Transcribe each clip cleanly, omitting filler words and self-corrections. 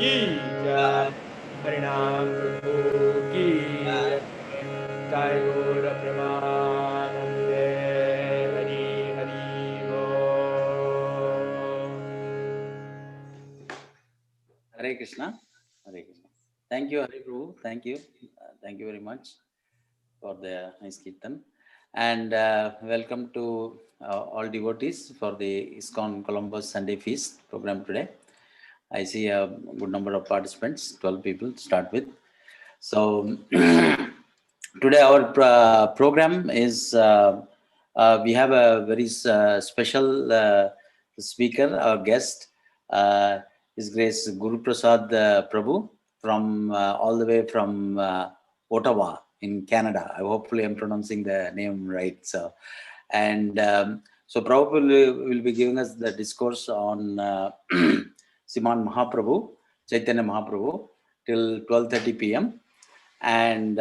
की जय, हरिनाम प्रभु की जय, जय गौर प्रेमानंदे, हरि हरि बोल। Hare Krishna. Hare Krishna. Thank you, Hare Prabhu. Thank you. Thank you very much for the nice kirtan. And welcome to all devotees for the ISKCON Columbus Sunday Feast program today. I see a good number of participants, 12 people to start with. So today our program is, we have a very special speaker, our guest, His Grace Guruprasad Prabhu from all the way from Ottawa in Canada. Hopefully I'm pronouncing the name right. So, and so Prabhu will be giving us the discourse on Sriman Mahaprabhu, Chaitanya Mahaprabhu till 12:30 p.m. and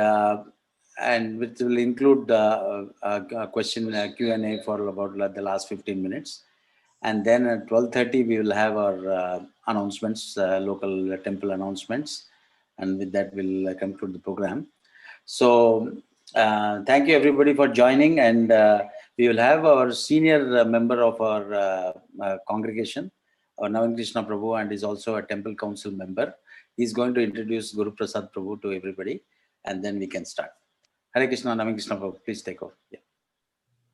which will include a question Q&A for about the last 15 minutes. And then at 12:30 we will have our announcements, local temple announcements, and with that we'll conclude the program. So thank you everybody for joining, and we will have our senior member of our congregation, Navin Krishna Prabhu, and is also a temple council member. He's going to introduce Guruprasad Prabhu to everybody, and then we can start. Hare Krishna, Navin Krishna Prabhu, please take over. Yeah.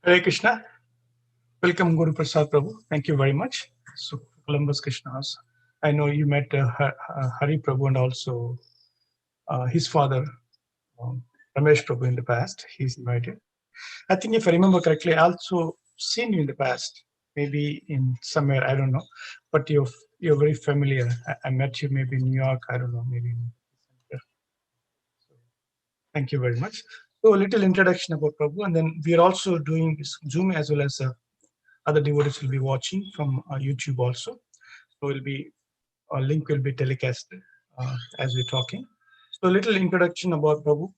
Hare Krishna. Welcome, Guruprasad Prabhu. Thank you very much. So, Columbus Krishnas. I know you met Hari Prabhu and also his father, Ramesh Prabhu, in the past. He's invited. I think if I remember correctly, I also seen you in the past, maybe in somewhere, I don't know, but you're very familiar. I met you maybe in New York, I don't know, maybe in Thank you very much. So a little introduction about Prabhu, and then we are also doing Zoom as well as other devotees will be watching from YouTube also. So a link will be telecasted as we're talking. So a little introduction about Prabhu.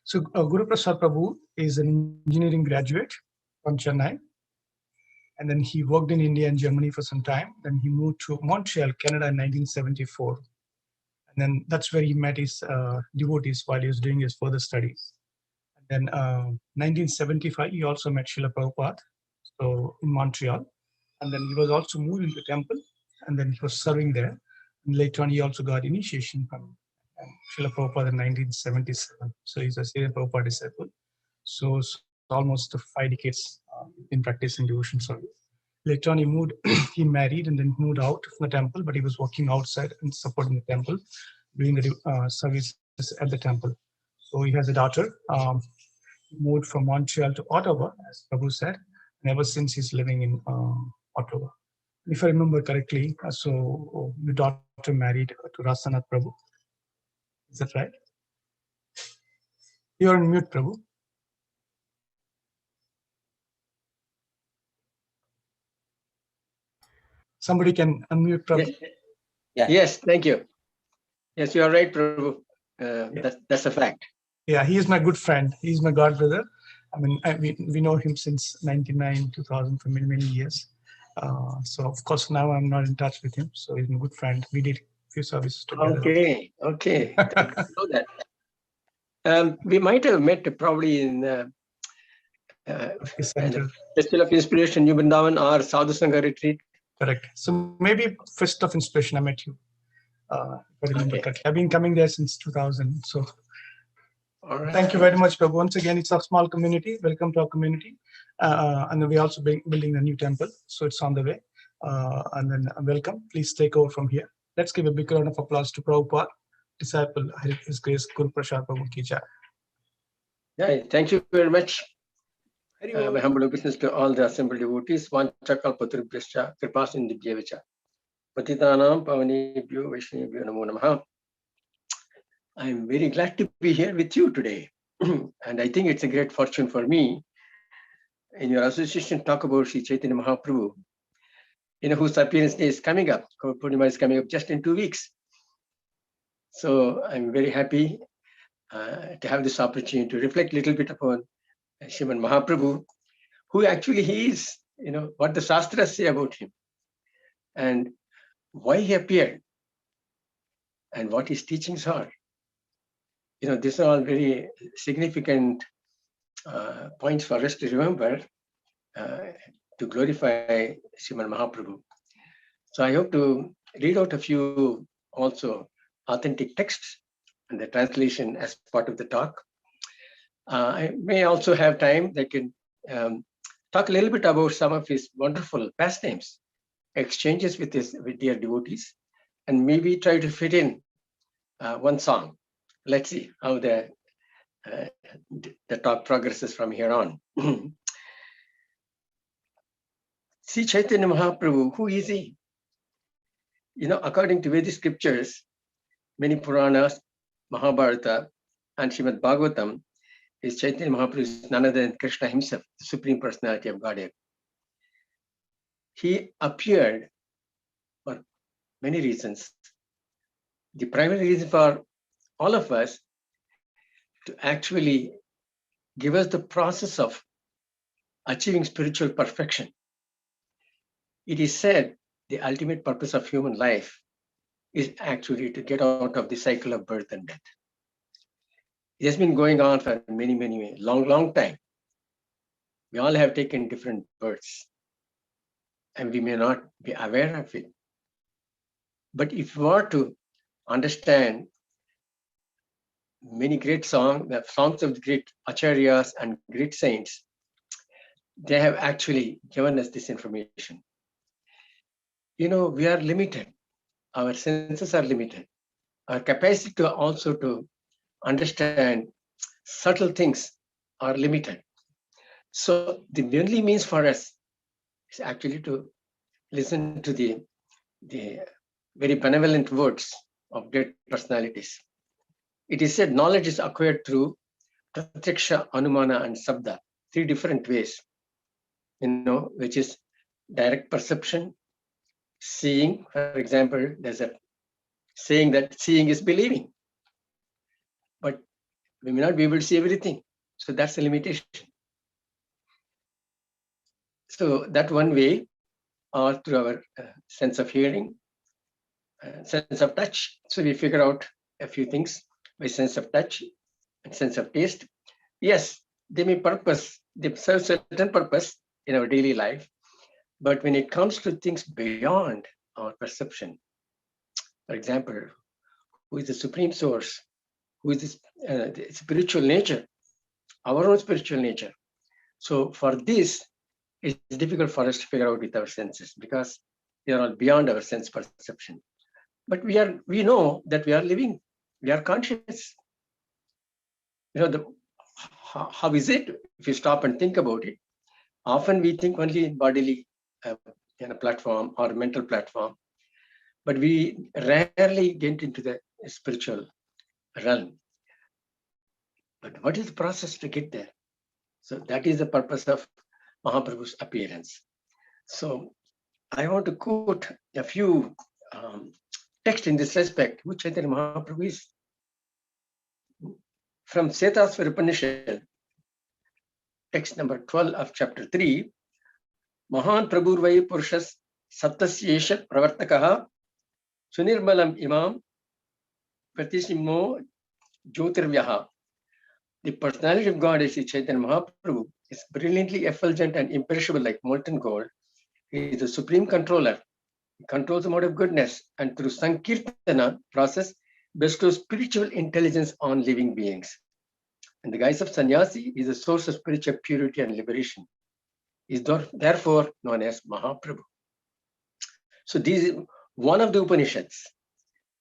So Guruprasad Prabhu is an engineering graduate from Chennai, and then he worked in India and Germany for some time. Then he moved to Montreal, Canada in 1974. And then that's where he met his devotees while he was doing his further studies. And then 1975, he also met Srila Prabhupada, so in Montreal. And then he was also moved into temple, and then he was serving there. And later on, he also got initiation from Srila Prabhupada in 1977. So he's a Srila Prabhupada disciple. So it's almost 5 decades in practicing devotion service. Later on, he moved, he married and then moved out from the temple, but he was working outside and supporting the temple, doing the services at the temple. So he has a daughter. He moved from Montreal to Ottawa, as Prabhu said, and ever since he's living in Ottawa. If I remember correctly, so your daughter married to Rasanath Prabhu. Is that right? You're on mute, Prabhu. Somebody can unmute Prabhu. Yes. Yeah. Yes, thank you. Yes, you are right, Prabhu. That's a fact. Yeah, he is my good friend. He's my god brother. I mean, we know him since 99, 2000 for many, many years. So of course now I'm not in touch with him. So he's my good friend. We did a few services together. Okay. I know that. We might have met probably in Festival of Inspiration, New Vrindavan, or Sadhu Sangha retreat. Correct. So maybe Fest of Inspiration, I met you. I've been coming there since 2000. So thank you very much, Prabhu. Once again, it's a small community. Welcome to our community. And then we're also building a new temple. So it's on the way. And then welcome. Please take over from here. Let's give a big round of applause to Prabhupada, disciple, His Grace Guruprasad Prabhu ki jai. Yeah, thank you very much. My humble obeisance to all the assembled devotees. Vanchakalpatarubhyascha kripasindhubhyevacha patitanam pavanebhyo vaishnavebhyo namo namaha. I'm very glad to be here with you today. And I think it's a great fortune for me in your association talk about Sri Chaitanya Mahaprabhu, whose appearance day is coming up. Gaur Purnima is coming up just in 2 weeks. So I'm very happy to have this opportunity to reflect a little bit upon Sriman Mahaprabhu, who actually he is, what the Shastras say about him and why he appeared. and what his teachings are. These are all very significant points for us to remember to glorify Srimad Mahaprabhu. So I hope to read out a few also authentic texts and the translation as part of the talk. I may also have time that can talk a little bit about some of his wonderful pastimes, exchanges with dear devotees, and maybe try to fit in one song. Let's see how the talk progresses from here on. See Chaitanya Mahaprabhu, who is he? According to Vedic scriptures, many Puranas, Mahabharata, and Srimad Bhagavatam, is Chaitanya Mahaprabhu is none other than Krishna himself, the Supreme Personality of Godhead. He appeared for many reasons. The primary reason for all of us to actually give us the process of achieving spiritual perfection. It is said the ultimate purpose of human life is actually to get out of the cycle of birth and death. It has been going on for many, long time. We all have taken different births, and we may not be aware of it. But if we were to understand many great songs of great acharyas and great saints, they have actually given us this information. We are limited. Our senses are limited. Our capacity to also to understand subtle things are limited. So the only means for us is actually to listen to the very benevolent words of great personalities. It is said knowledge is acquired through pratyaksha, anumana, and sabda, 3 different ways, which is direct perception, seeing. For example, there's a saying that seeing is believing, but we may not be able to see everything. So that's a limitation. So that one way, or through our sense of hearing, sense of touch. So we figure out a few things by sense of touch and sense of taste. Yes, they may serve certain purpose in our daily life, but when it comes to things beyond our perception, for example, who is the supreme source, who is the spiritual nature, our own spiritual nature. So for this, it's difficult for us to figure out with our senses because they are all beyond our sense perception. But we know that we are living, we are conscious. How is it if you stop and think about it? Often we think only in bodily platform or mental platform, but we rarely get into the spiritual realm. But what is the process to get there? So that is the purpose of Mahaprabhu's appearance. So I want to quote a few texts in this respect, which Chaitanya Mahaprabhu is. From Setaswara Upanishad, text number 12 of chapter 3, Mahan Prabhurvai Purushas Saptasyesha Pravartakaha Sunirmalam Imam Pratisimo Jyotirvyaha. The personality of God is Chaitanya Mahaprabhu is brilliantly effulgent and imperishable like molten gold. He is the supreme controller. He controls the mode of goodness and through Sankirtana process bestows spiritual intelligence on living beings. In the guise of sannyasi, he is the source of spiritual purity and liberation. He is therefore known as Mahaprabhu. So this is one of the Upanishads.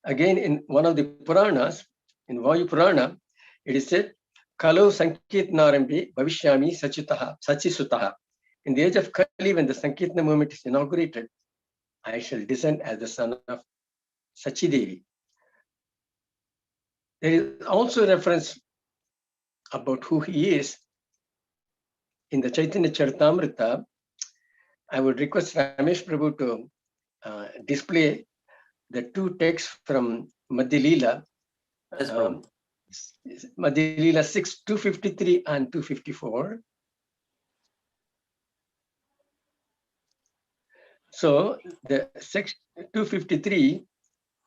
Again, in one of the Puranas, in Vayu Purana, it is said, Kalo Sankirtanarambi Bhavishyami Sachisutaha. In the age of Kali, when the Sankirtana movement is inaugurated, I shall descend as the son of Sachidevi. There is also reference about who he is in the Chaitanya Charitamrita. I would request Ramesh Prabhu to display the 2 texts from Madhya Leela. Yes, Prabhu. Madhya Leela 6, 253 and 254. So the section 253,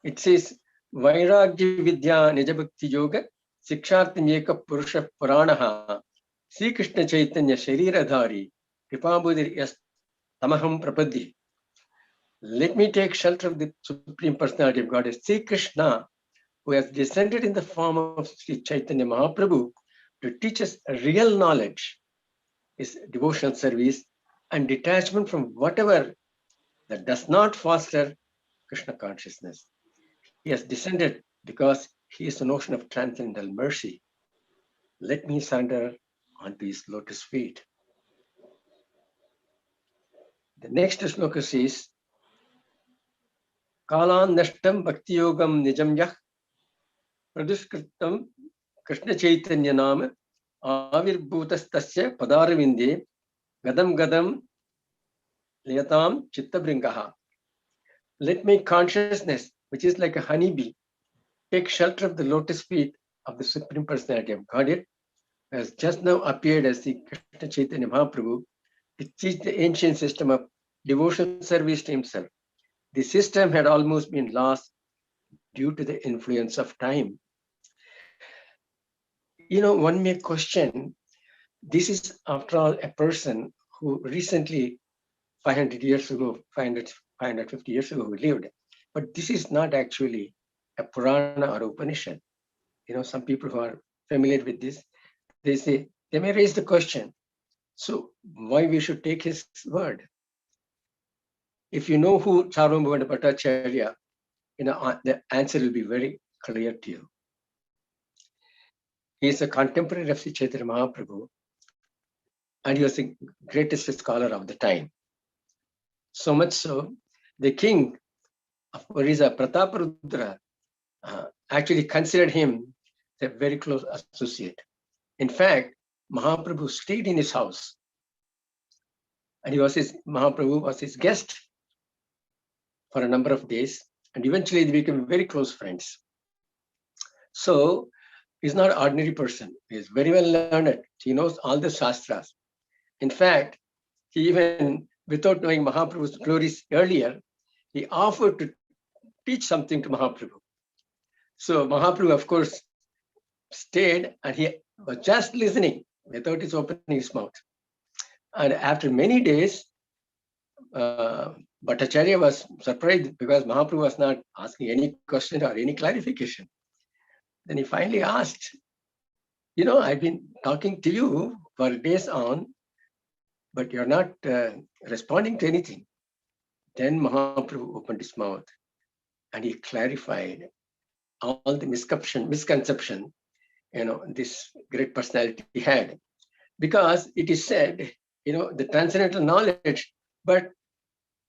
it says, Vairagya Vidya Nijabhakti Yoga Siksharthameka Purusha Puranaha Sri Krishna Chaitanya Shariradhari Kripabudhir Yas Tamaham Prapadhi. Let me take shelter of the Supreme Personality of Godhead, Sri Krishna, who has descended in the form of Sri Chaitanya Mahaprabhu to teach us real knowledge, is devotional service and detachment from whatever that does not foster Krishna consciousness. He has descended because he is the notion of transcendental mercy. Let me surrender onto his lotus feet. The next sloka says, Kalan nashtam bhakti yogam nijam yah praduskritam Krishna Chaitanya nama avirbhutastasya padarvinde gadam gadam liyatam chitta. Let my consciousness, which is like a honeybee, take shelter of the lotus feet of the Supreme Personality of Godhead, who has just now appeared as the Krishna Chaitanya Mahaprabhu to teach the ancient system of devotional service to himself. The system had almost been lost due to the influence of time. One may question, this is after all a person who recently 500 years ago, 550 years ago, who lived. But this is not actually a Purana or Upanishad. Some people who are familiar with this, they may raise the question, so why we should take his word? If you know who Sarvabhauma Bhattacharya, the answer will be very clear to you. He is a contemporary of Sri Chaitanya Mahaprabhu, and he was the greatest scholar of the time. So much so, the king of Orissa, Prataparudra, actually considered him a very close associate. In fact, Mahaprabhu stayed in his house, and Mahaprabhu was his guest for a number of days, and eventually they became very close friends. So he's not an ordinary person. He's very well learned. He knows all the Shastras. In fact, he even, without knowing Mahaprabhu's glories earlier, he offered to teach something to Mahaprabhu. So Mahaprabhu, of course, stayed, and he was just listening without his opening his mouth. And after many days, Bhattacharya was surprised because Mahaprabhu was not asking any question or any clarification. Then he finally asked, I've been talking to you for days on, but you're not responding to anything. Then Mahaprabhu opened his mouth and he clarified all the misconception, this great personality had. Because it is said, the transcendental knowledge, but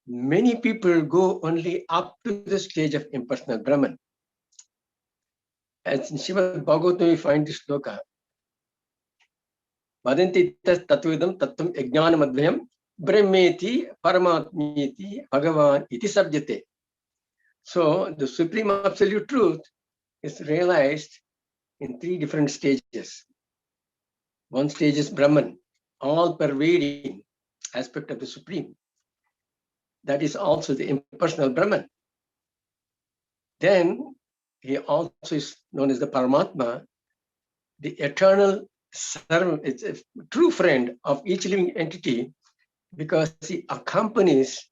many people go only up to the stage of impersonal Brahman. As in Srimad Bhagavatam, we find this sloka. Vadanti tatvidam tattam yajnanam advayam brahmeti paramatmeti bhagavan iti sabjate. So the supreme absolute truth is realized in three different stages. One stage is Brahman, all pervading aspect of the supreme. That is also the impersonal Brahman. Then he also is known as the Paramatma, the eternal servant. It's a true friend of each living entity because he accompanies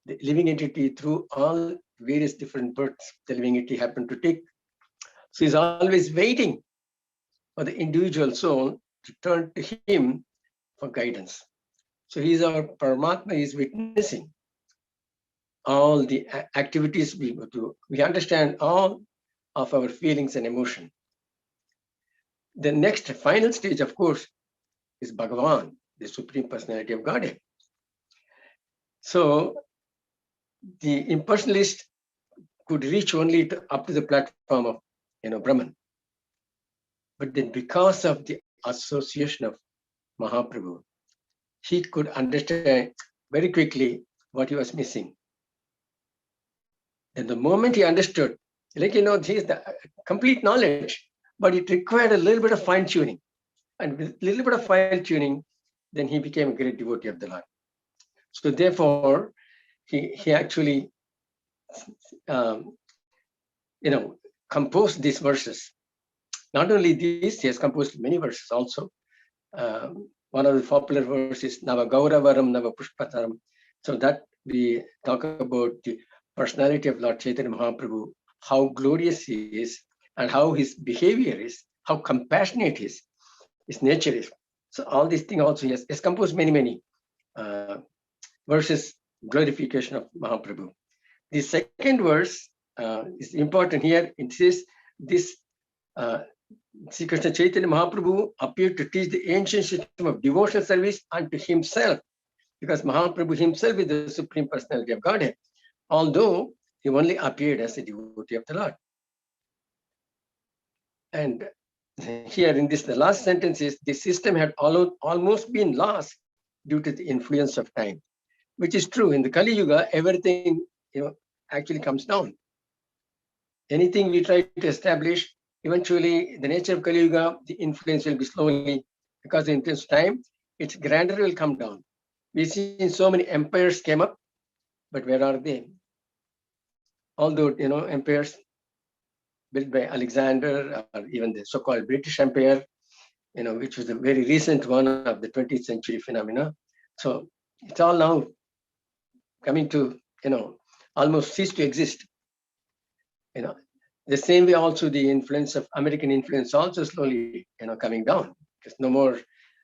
the living entity through all various different births the living entity happened to take. So he's always waiting for the individual soul to turn to him for guidance. So he's our Paramatma, he's witnessing all the activities we go through. We understand all of our feelings and emotion. The next final stage, of course, is Bhagavan, the Supreme Personality of Godhead. So the impersonalist could reach only up to the platform of Brahman. But then because of the association of Mahaprabhu, he could understand very quickly what he was missing. And the moment he understood, he is the complete knowledge, but it required a little bit of fine-tuning. And with a little bit of fine-tuning, then he became a great devotee of the Lord. So therefore, he actually composed these verses. Not only these, he has composed many verses also. One of the popular verses, Nava Gauravaram Nava Pushpataram. So that we talk about the personality of Lord Chaitanya Mahaprabhu, how glorious he is, and how his behavior is, how compassionate his nature is. So all these things also he has composed many verses, glorification of Mahaprabhu. The second verse is important here. It says this Sri Krishna Chaitanya Mahaprabhu appeared to teach the ancient system of devotional service unto himself, because Mahaprabhu himself is the Supreme Personality of Godhead, although he only appeared as a devotee of the Lord. And here in this, the last sentence is, the system had almost been lost due to the influence of time, which is true. In the Kali Yuga, everything actually comes down. Anything we try to establish, eventually the nature of Kali Yuga, the influence will be slowly, because in this time, its grandeur will come down. We see so many empires came up, but where are they? Although, empires built by Alexander, or even the so-called British Empire, which was a very recent one of the 20th century phenomena. So it's all now coming to, almost cease to exist. The same way also the influence of American influence also slowly, coming down. Because no more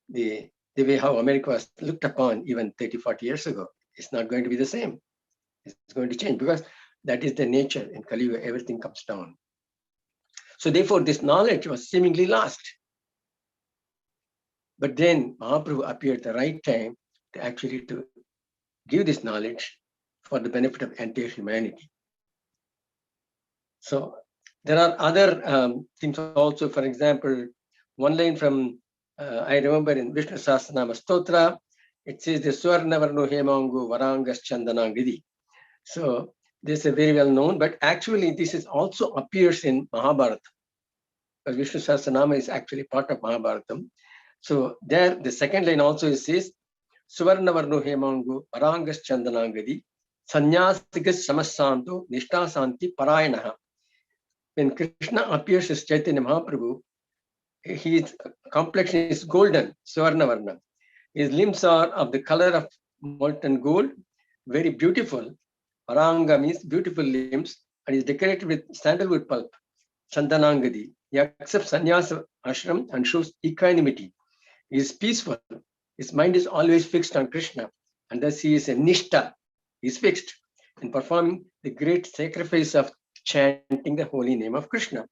the way how America was looked upon even 30, 40 years ago. It's not going to be the same. It's going to change, because that is the nature in Kali Yuga, everything comes down. So therefore, this knowledge was seemingly lost. But then Mahaprabhu appeared at the right time to actually to give this knowledge for the benefit of entire humanity. So there are other things also. For example, one line from, I remember in Vishnu Sahasranama Stotra, it says the Swarnavarno Hemangu Varangas Chandanangidi. So this is very well known, but actually this is also appears in Mahabharata, because Vishnu Sahasranama is actually part of Mahabharata. So there, the second line also says, Suvarnavarno Hemangu Varangas Chandanangadi Sanyasikas Samasanto Nishtasanti Parayanaha. When Krishna appears as Chaitanya Mahaprabhu, his complexion is golden, Suvarnavarna. His limbs are of the color of molten gold, very beautiful. Varanga means beautiful limbs, and is decorated with sandalwood pulp, Chandanangadi. He accepts sannyasa ashram and shows equanimity. He is peaceful. His mind is always fixed on Krishna, and thus he is a nishta. He is fixed in performing the great sacrifice of chanting the holy name of Krishna.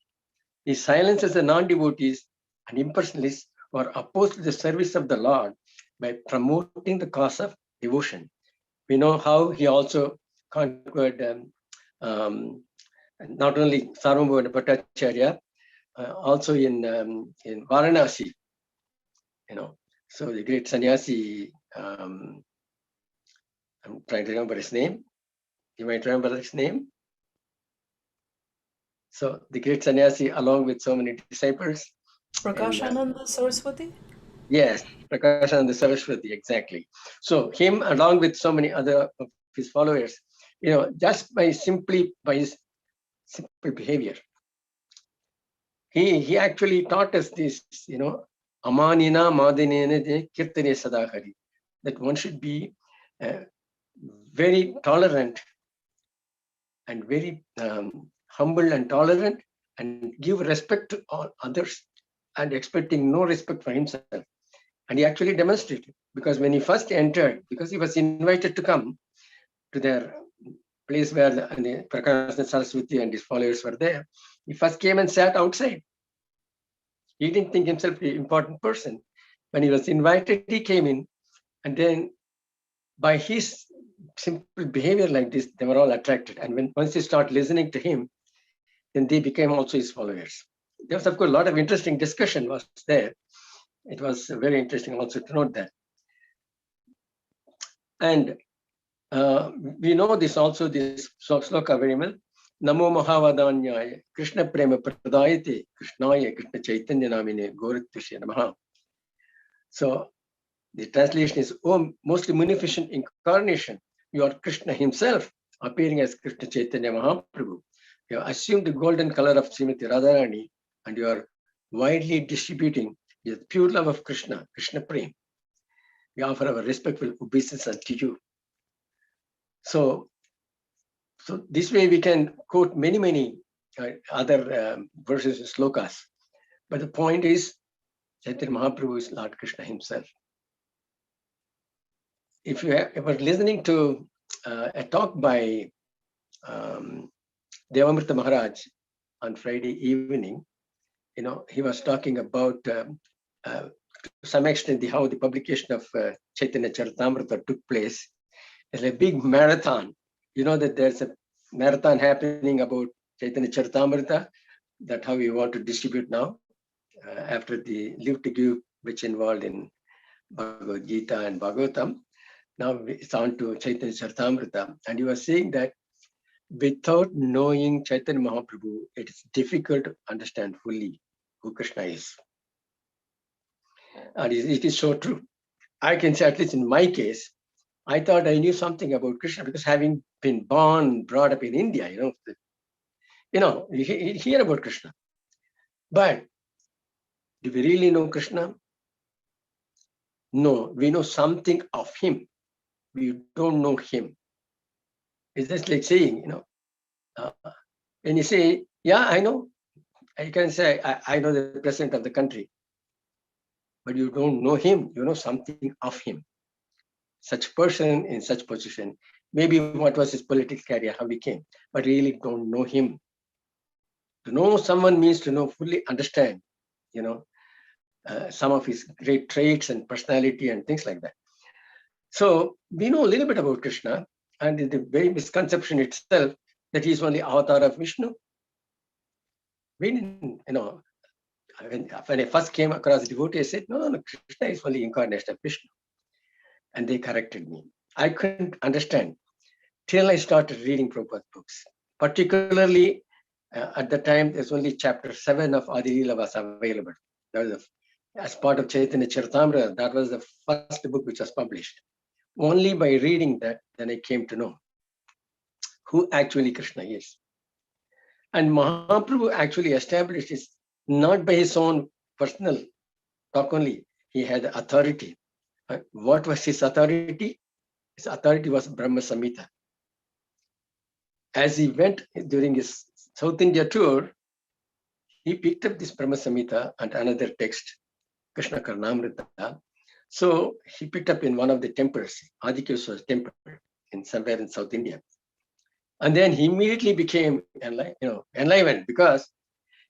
He silences the non-devotees and impersonalists who are opposed to the service of the Lord by promoting the cause of devotion. We know how he also conquered not only Sarvabhauma Bhattacharya, also in Varanasi. So the great sannyasi, I'm trying to remember his name. You might remember his name. So the great sannyasi, along with so many disciples. Prakashananda Saraswati? Yes, Prakashananda Saraswati, exactly. So him, along with so many other of his followers, just by his simple behavior, he actually taught us this, Amanina Madinene Kirtane Sadahari, that one should be very tolerant and very humble and tolerant, and give respect to all others, and expecting no respect for himself. And he actually demonstrated, because when he first entered, because he was invited to come to their place where the Prakashananda Saraswati and his followers were there, he first came and sat outside. He didn't think himself an important person. When he was invited, he came in, and then by his simple behavior like this, they were all attracted. And once they start listening to him, then they became also his followers. There was, of course, a lot of interesting discussion was there. It was very interesting also to note that. And we know this also, this sloka very well. Namo Mahavadanyaya Krishna Prema Pradayate Krishnaya Krishna Chaitanya Namine Gorittusya Namaha. So the translation is, oh, most munificent incarnation, you are Krishna himself, appearing as Krishna Chaitanya Mahaprabhu. You assume the golden color of Srimati Radharani and you are widely distributing the pure love of Krishna, Krishna Prem. We offer our respectful obeisance to you. So this way we can quote many other verses and slokas. But the point is, Chaitanya Mahaprabhu is Lord Krishna himself. If you were listening to a talk by Devamrita Maharaj on Friday evening, he was talking about to some extent how the publication of Chaitanya Charitamrita took place. It's a big marathon. You know that there's a marathon happening about Chaitanya Charitamrita, that how we want to distribute now after the Live to Give, which involved in Bhagavad Gita and Bhagavatam. Now it's on to Chaitanya Charitamrita. And you are saying that without knowing Chaitanya Mahaprabhu, it is difficult to understand fully who Krishna is. And it is so true. I can say, at least in my case, I thought I knew something about Krishna because having been born, brought up in India, you hear about Krishna. But do we really know Krishna? No, we know something of him. We don't know him. It's just like saying, when you say, yeah, I know, I can say, I know the president of the country, but you don't know him, you know something of him. Such person in such position, maybe what was his political career, how he came, but really don't know him. To know someone means to know, fully understand, some of his great traits and personality and things like that. So we know a little bit about Krishna, and the very misconception itself that he is only avatar of Vishnu. We didn't, when I first came across the devotee, I said, no, Krishna is only incarnation of Vishnu. And they corrected me. I couldn't understand till I started reading Prabhupada's books. Particularly at the time, there's only chapter 7 of Adi Leela was available. That was as part of Chaitanya Charitamrita. That was the first book which was published. Only by reading that, then I came to know who actually Krishna is. And Mahaprabhu actually established this not by his own personal talk only. He had authority. What was his authority? His authority was Brahma Samhita. As he went during his South India tour, he picked up this Brahma Samhita and another text, Krishna Karnamrita. So he picked up in one of the temples, Adikeswara's temple, somewhere in South India. And then he immediately became enlivened, because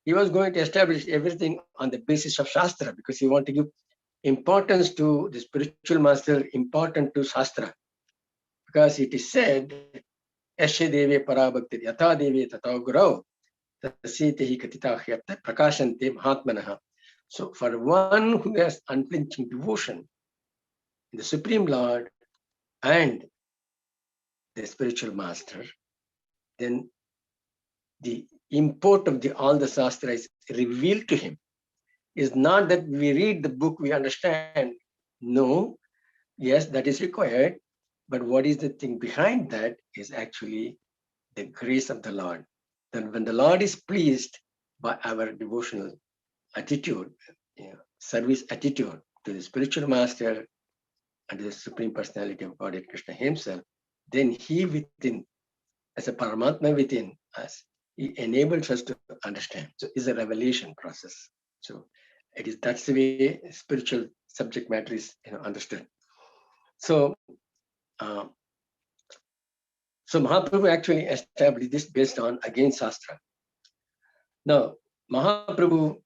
he was going to establish everything on the basis of Shastra, because he wanted to give importance to the spiritual master, important to Shastra. Because it is said, Yasya Deve Parabhakti Yatha Deve Tata Gurau Tasyetehi Katita Hyapta Prakashante Mahatmanaha. So for one who has unflinching devotion in the Supreme Lord and the spiritual master, then the import of all the Shastra is revealed to him. It's not that we read the book, we understand. No, yes, that is required. But what is the thing behind that is actually the grace of the Lord. Then when the Lord is pleased by our devotional attitude, service attitude to the spiritual master and the Supreme Personality of Godhead Krishna himself, then he within, as a Paramatma within us, he enables us to understand. So it's a revelation process. So that's the way spiritual subject matter is understood. So Mahaprabhu actually established this based on, again, Shastra. Now, Mahaprabhu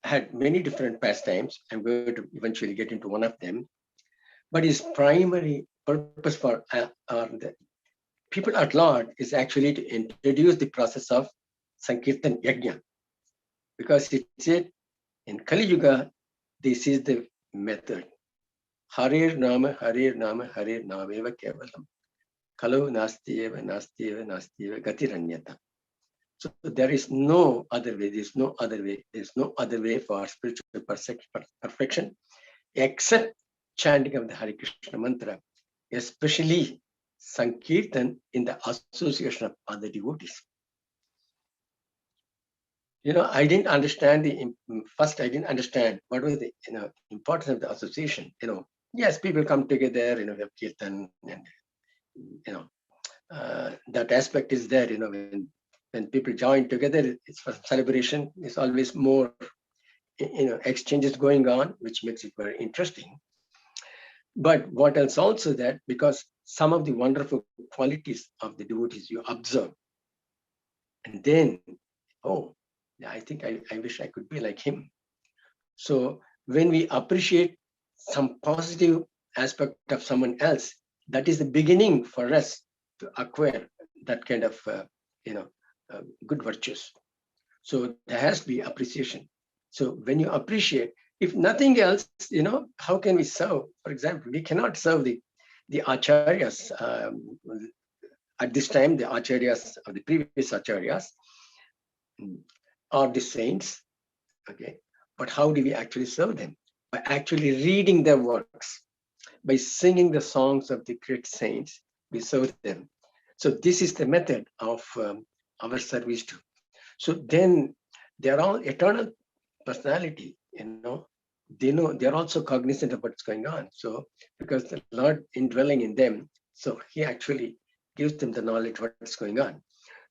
had many different pastimes. I'm going to eventually get into one of them. But his primary purpose for the people at large is actually to introduce the process of Sankirtan Yajna. Because it said in Kali Yuga, this is the method. Hare Nama, Hare Nama, Hare Nameva Kevalam. Kalu Nastyeva, Nastyeva, Nastyeva, Gatiranyata. So there is no other way. There's no other way. There's no other way for spiritual perfection except chanting of the Hare Krishna mantra, especially Sankirtan in the association of other devotees. I didn't understand first. I didn't understand what was the importance of the association. Yes, people come together. We have kirtan, and that aspect is there. When people join together, it's for celebration. It's always more exchanges going on, which makes it very interesting. But what else also that, because some of the wonderful qualities of the devotees you observe, and then, oh, I think I wish I could be like him. So when we appreciate some positive aspect of someone else, that is the beginning for us to acquire that kind of good virtues. So there has to be appreciation. So when you appreciate, if nothing else, how can we serve? For example, we cannot serve the acharyas. At this time, the acharyas of the previous acharyas are the saints. Okay, but how do we actually serve them? By actually reading their works, by singing the songs of the great saints, we serve them. So this is the method of our service too. So then they're all eternal personality, they know they're also cognizant of what's going on. So because the Lord indwelling in them, so he actually gives them the knowledge what's going on.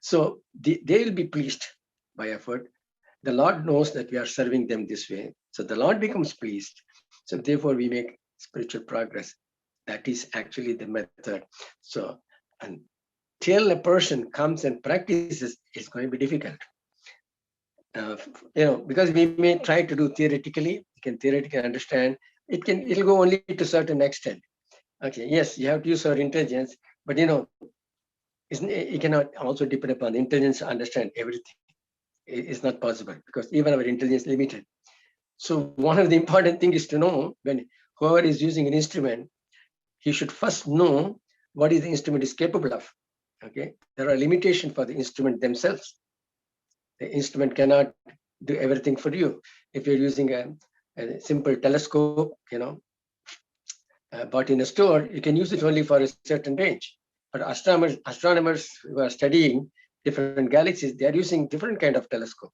So they will be pleased by effort. The Lord knows that we are serving them this way. So the Lord becomes pleased. So therefore we make spiritual progress. That is actually the method. So until a person comes and practices, it's going to be difficult. Because we may try to do theoretically, you can theoretically understand, it'll go only to a certain extent. Okay, yes, you have to use our intelligence, but you cannot also depend upon intelligence to understand everything. It's not possible because even our intelligence is limited. So one of the important things is to know, when whoever is using an instrument, he should first know what is the instrument is capable of. Okay, there are limitations for the instrument themselves. The instrument cannot do everything for you. If you're using a simple telescope, bought in a store, you can use it only for a certain range. But astronomers who are studying different galaxies, they are using different kind of telescope,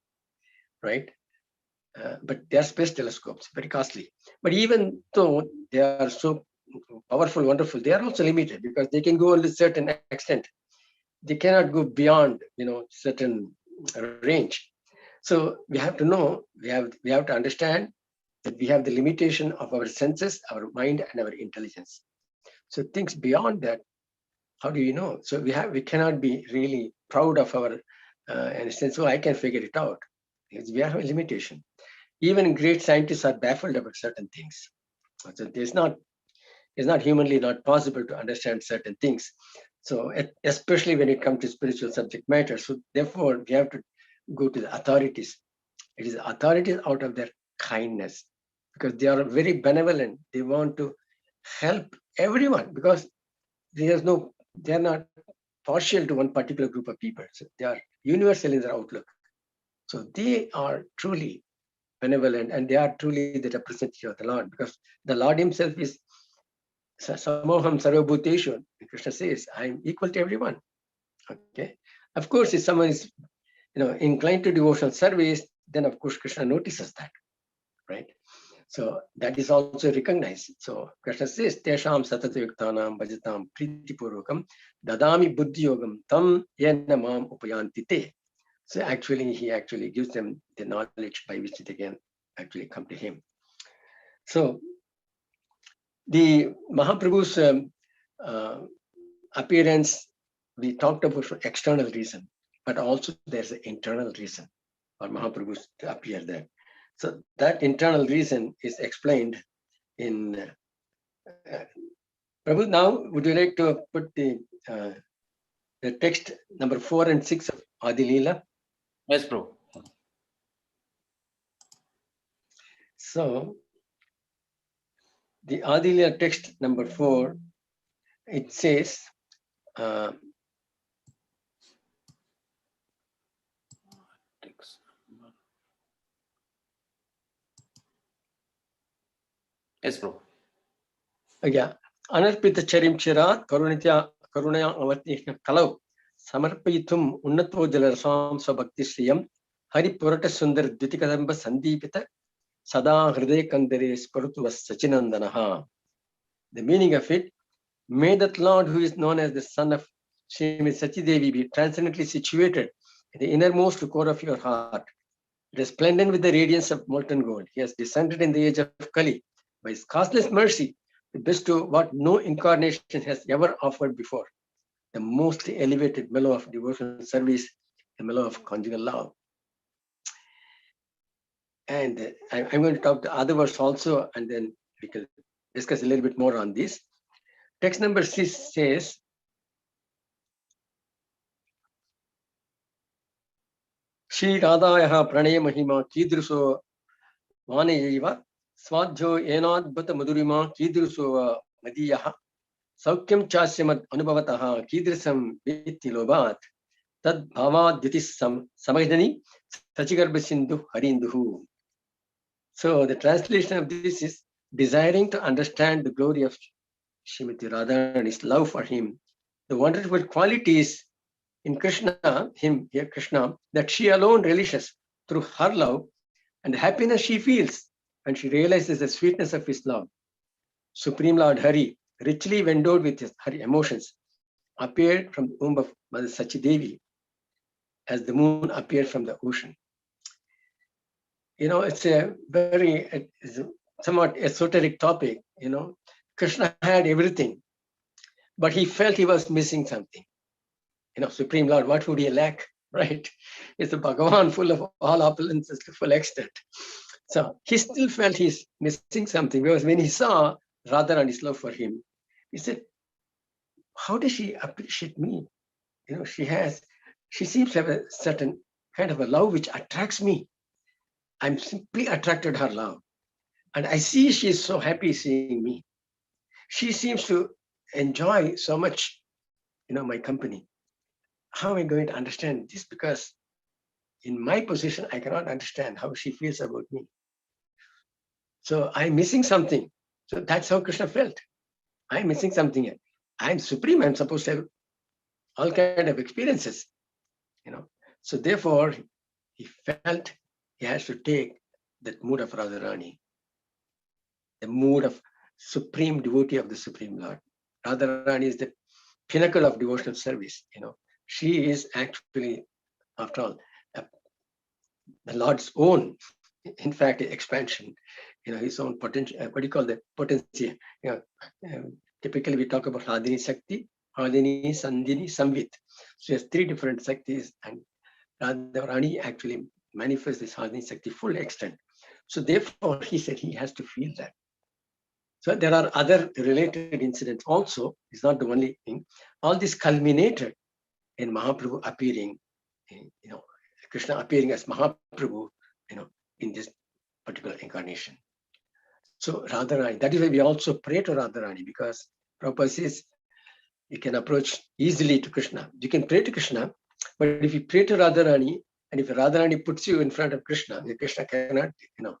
right? But they are space telescopes, very costly. But even though they are so powerful, wonderful, they are also limited because they can go only a certain extent. They cannot go beyond, certain range. So we have to know, we have to understand that we have the limitation of our senses, our mind, and our intelligence. So things beyond that, how do you know? So we cannot be really proud of our in a sense, I can figure it out. Because we have a limitation. Even great scientists are baffled about certain things. So it's not humanly not possible to understand certain things. So especially when it comes to spiritual subject matter. So therefore, we have to go to the authorities. It is authorities out of their kindness, because they are very benevolent. They want to help everyone because they are not partial to one particular group of people. So they are universal in their outlook. So they are truly benevolent, and they are truly the representative of the Lord, because the Lord himself is Samoham Sarvabhuteshu. Krishna says, I am equal to everyone. Okay. Of course, if someone is inclined to devotional service, then of course Krishna notices that, right? So that is also recognized. So Krishna says, Tesham satatayuktanam bhajatam pritipurvakam dadami buddhi yogam tam yena mam upayanti te. So actually, he actually gives them the knowledge by which they can actually come to him. So the Mahaprabhu's appearance, we talked about for external reason, but also there's an internal reason for Mahaprabhu to appear there. So that internal reason is explained in Prabhu. Now, would you like to put the text number 4 and 6 of Adi Leela? Yes, Prabhu. So the Adi Leela text number 4, it says, Yes, Prabhu. yeah, Anarpita Charim Chirat Karunaya Avatishna Kalau Samarpayitum Unnato Jalarasam Sabhakti Sriyam Hari Purata Sundar Dvitikadamba Sandipita Sada Hriday Kandare Sparutu was Sachinandanaha. The meaning of it, may that Lord who is known as the son of Srimati Sachidevi be transcendently situated in the innermost core of your heart, resplendent with the radiance of molten gold. He has descended in the age of Kali by his causeless mercy to bestow what no incarnation has ever offered before, the most elevated mellow of devotional service, the mellow of conjugal love. And I'm going to talk the other verse also, and then we can discuss a little bit more on this. Text number 6 says, Shri Radhayaha Pranaya Mahima Kidruso Vanayeva Swadjo Enadbata Madurima Kidruso Madiyaha Saukyam Chasyamat Anubhavataha Kidrisam Vitilobat Tad Bhava Dvitis Samajdani Sachigarbha Sindhu Harinduhu. So the translation of this is desiring to understand the glory of Srimati Radha and his love for him, the wonderful qualities in Krishna, him here Krishna, that she alone relishes through her love and the happiness she feels when she realizes the sweetness of his love. Supreme Lord Hari, richly endowed with her emotions, appeared from the womb of Mother Sachidevi as the moon appeared from the ocean. You know, it's a very somewhat esoteric topic. You know, Krishna had everything, but he felt he was missing something. You know, Supreme Lord, what would he lack, right? It's a Bhagavan full of all opulences to full extent. So he still felt he's missing something, because when he saw Radha and his love for him, he said, how does she appreciate me? You know, she seems to have a certain kind of a love which attracts me. I'm simply attracted to her love. And I see she's so happy seeing me. She seems to enjoy so much, you know, my company. How am I going to understand this? Because in my position, I cannot understand how she feels about me. So I'm missing something. So that's how Krishna felt. I'm missing something here. I'm supreme. I'm supposed to have all kind of experiences, you know. So therefore, he felt he has to take that mood of Radharani, the mood of supreme devotee of the Supreme Lord. Radharani is the pinnacle of devotional service. You know, she is actually, after all, the Lord's own, in fact, expansion. You know, his own potential. What do you call that? Potency. You know, typically we talk about Radhini Sakti, Radhini, Sandhini, Samvit. So there's 3 different Saktis, and Radharani actually manifests this Radhini Sakti full extent. So therefore, he said he has to feel that. So there are other related incidents also. It's not the only thing. All this culminated in Mahaprabhu appearing, you know, Krishna appearing as Mahaprabhu, you know, in this particular incarnation. So Radharani, that is why we also pray to Radharani, because Prabhupada says you can approach easily to Krishna. You can pray to Krishna, but if you pray to Radharani, and if Radharani puts you in front of Krishna, Krishna cannot, you know,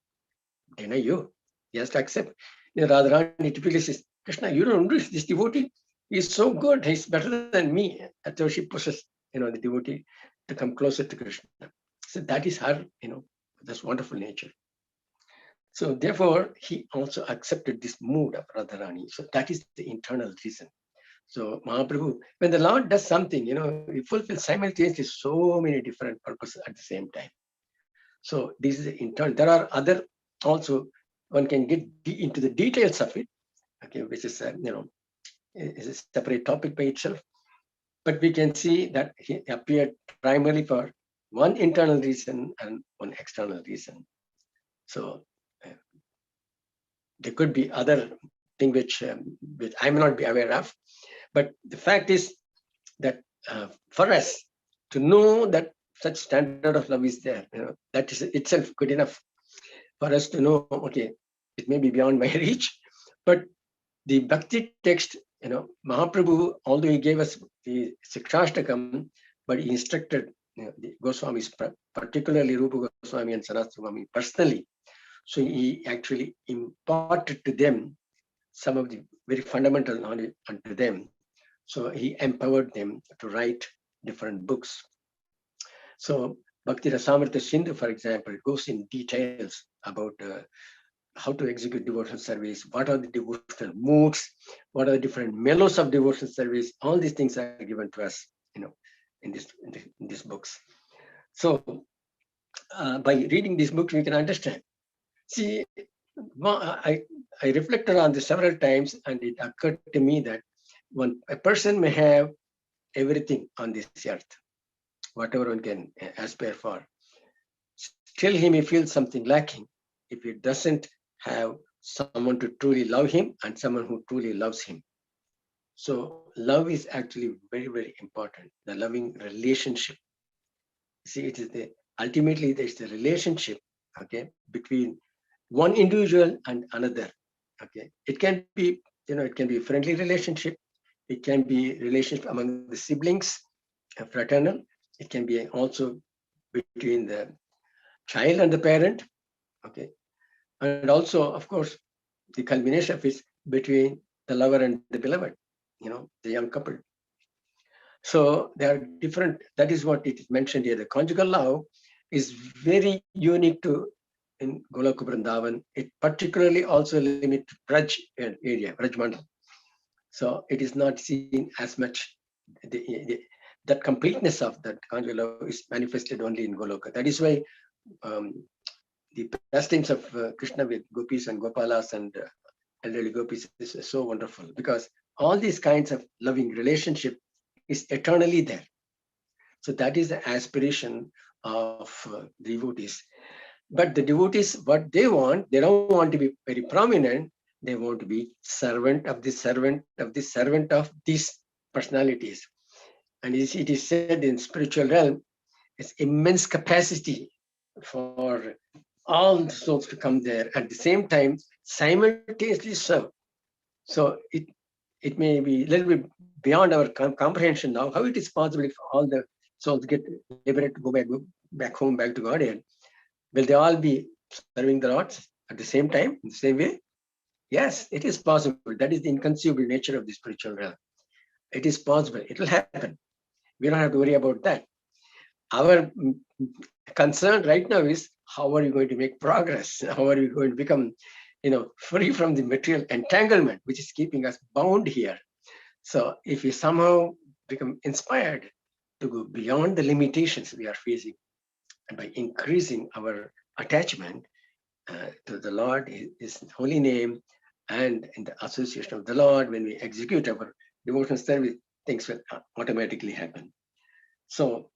deny you. He has to accept. You know, Radharani typically says, Krishna, you don't do this devotee. He's so good. He's better than me. That's how she pushes, you know, the devotee to come closer to Krishna. So that is her, you know, this wonderful nature. So therefore, he also accepted this mood of Radharani. So that is the internal reason. So Mahaprabhu, when the Lord does something, you know, he fulfills simultaneously so many different purposes at the same time. So this is the internal. There are other also, one can get into the details of it, okay, which is, you know, is a separate topic by itself. But we can see that he appeared primarily for one internal reason and one external reason. So there could be other thing which I may not be aware of, but the fact is that for us to know that such standard of love is there, you know, that is itself good enough for us to know, okay, it may be beyond my reach, but the Bhakti text, you know, Mahaprabhu, although he gave us the Sikshashtakam, but he instructed, you know, the Goswamis, particularly Rupa Goswami and Sanatana Goswami personally. So he actually imparted to them some of the very fundamental knowledge unto them. So he empowered them to write different books. So Bhakti Rasamrita Sindhu, for example, goes in details about how to execute devotional service, what are the devotional moods, what are the different mellows of devotional service. All these things are given to us, in these books. So by reading these books, we can understand. See, I reflected on this several times, and it occurred to me that when a person may have everything on this earth, whatever one can aspire for, still he may feel something lacking if he doesn't have someone to truly love him and someone who truly loves him. So love is actually very, very important. The loving relationship. See, it is ultimately there's the relationship, okay, between one individual and another. Okay, it can be, it can be a friendly relationship. It can be relationship among the siblings, fraternal. It can be also between the child and the parent. Okay, and also, of course, the culmination of is between the lover and the beloved, the young couple. So they are different. That is what it is mentioned here. The conjugal love is very unique to in Goloka Vrindavan. It particularly also limit to Braj area, Braj Mandal. So it is not seen as much. That completeness of that conjugal love is manifested only in Goloka. That is why the pastimes of Krishna with gopis and gopalas and elderly gopis is so wonderful, because all these kinds of loving relationship is eternally there. So that is the aspiration of devotees. But the devotees, what they don't want to be very prominent. They want to be servant of the servant of the servant of these personalities. And it is said in spiritual realm, it's immense capacity for all the souls to come there at the same time, simultaneously serve. So it may be a little bit beyond our comprehension now, how it is possible if all the souls get liberated to go back home, back to Godhead. Will they all be serving the Lord at the same time, in the same way? Yes, it is possible. That is the inconceivable nature of the spiritual realm. It is possible. It will happen. We don't have to worry about that. Our concern right now is how are you going to make progress? How are you going to become, free from the material entanglement, which is keeping us bound here? So if we somehow become inspired to go beyond the limitations we are facing, and by increasing our attachment to the Lord, His holy name, and in the association of the Lord, when we execute our devotional service, things will automatically happen. So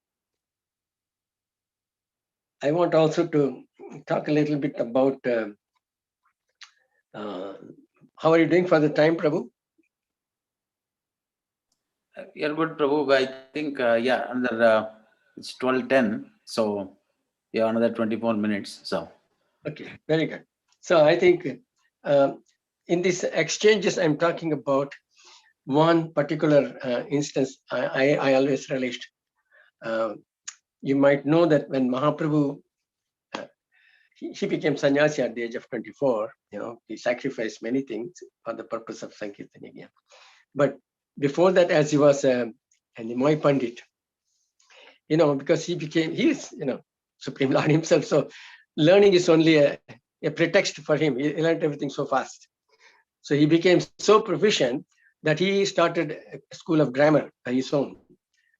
I want also to talk a little bit about how are you doing for the time, Prabhu? You're good, Prabhu. I think, another, it's 12:10. So, another 24 minutes. So, okay, very good. So I think in these exchanges, I'm talking about one particular instance I always relished. You might know that when Mahaprabhu, he became sannyasi at the age of 24, he sacrificed many things for the purpose of Sankirtan Yajna. But before that, as he was an Nimai Pandit, because he is, Supreme Lord himself. So learning is only a pretext for him. He learned everything so fast. So he became so proficient that he started a school of grammar by his own.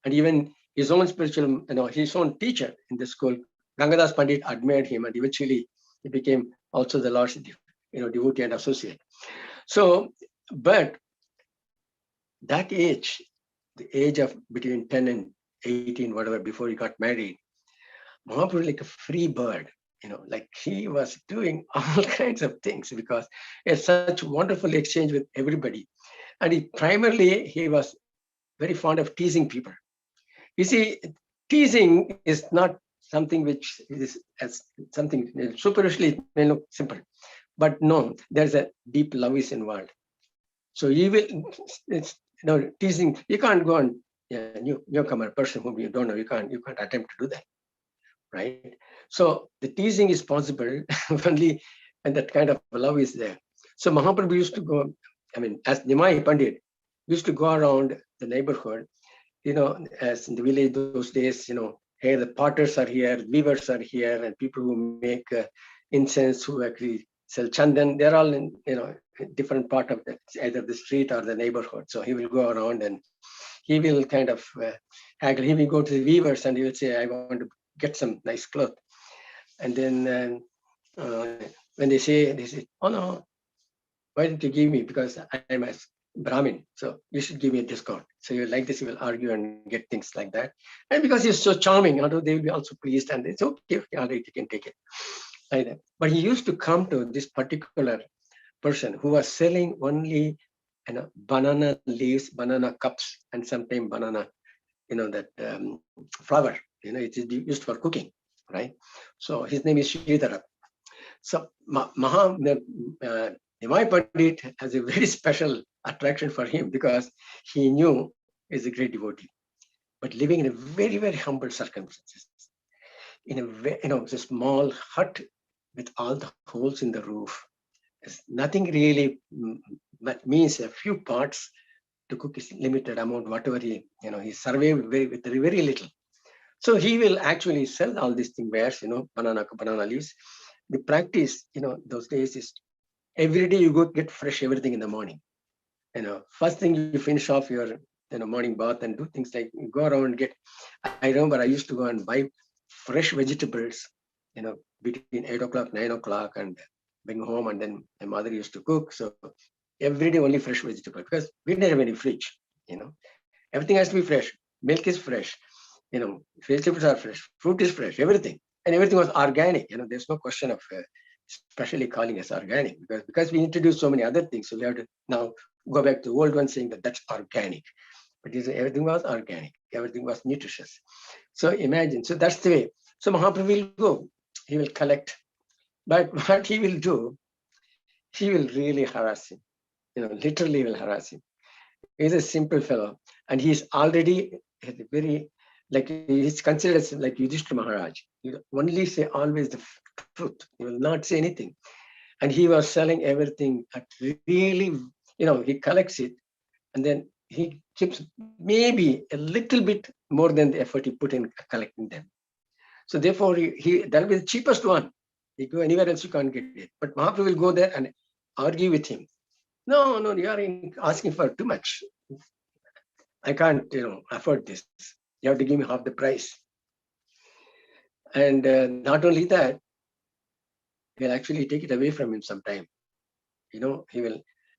And even his own spiritual, his own teacher in the school, Gangadas Pandit, admired him, and eventually he became also the Lord's, devotee and associate. So, but that age, the age of between 10 and 18, whatever, before he got married, Mahaprabhu like a free bird, like he was doing all kinds of things because he had such wonderful exchange with everybody. And he was very fond of teasing people. You see, teasing is not something which is as something superficially it may look simple, but no, there's a deep love is involved. So it's teasing. You can't go on newcomer person whom you don't know. You can't attempt to do that, right? So the teasing is possible only when that kind of love is there. So Mahaprabhu used to go. As Nimai Pandit used to go around the neighborhood, as in the village those days, Here the potters are here, weavers are here, and people who make incense, who actually sell chandan. They're all in, different part of either the street or the neighborhood. So he will go around and he will kind of haggle. He will go to the weavers and he will say, I want to get some nice cloth. And then when they say, oh no, why didn't you give me? Because I am a Brahmin, so you should give me a discount. So you like this, you will argue and get things like that. And because he's so charming, although they will be also pleased, and it's okay, all right, you can take it. Like that. But he used to come to this particular person who was selling only banana leaves, banana cups, and sometimes banana, that flour, it is used for cooking, right? So his name is Sridhara. So Nimai Pandit has a very special attraction for him because he knew he's a great devotee, but living in a very, very humble circumstances, in a small hut with all the holes in the roof. There's nothing really, that means a few parts to cook is limited amount, whatever he survived with very little. So he will actually sell all these things, wares, banana leaves. The practice, those days is every day you go get fresh everything in the morning. First thing you finish off your morning bath and do things like you go around and get. I remember I used to go and buy fresh vegetables, between 8 o'clock, 9 o'clock, and bring home, and then my mother used to cook. So every day only fresh vegetable because we didn't have any fridge. Everything has to be fresh. Milk is fresh. Vegetables are fresh. Fruit is fresh. Everything. And everything was organic. There's no question of especially calling us organic because we introduced so many other things. So we have to now go back to the old one saying that that's organic. But everything was organic. Everything was nutritious. So imagine. So that's the way. So Mahaprabhu will go. He will collect. But what he will do, he will really harass him. Literally will harass him. He's a simple fellow. And he's already very, like he's considered as like Yudhishthira Maharaj. He will only say always the truth. He will not say anything. And he was selling everything at really, he collects it and then he keeps maybe a little bit more than the effort he put in collecting them. So therefore, that'll be the cheapest one. You go anywhere else, you can't get it. But Mahaprabhu will go there and argue with him. No, you are asking for too much. I can't, afford this. You have to give me half the price. And not only that, he'll actually take it away from him sometime. He will,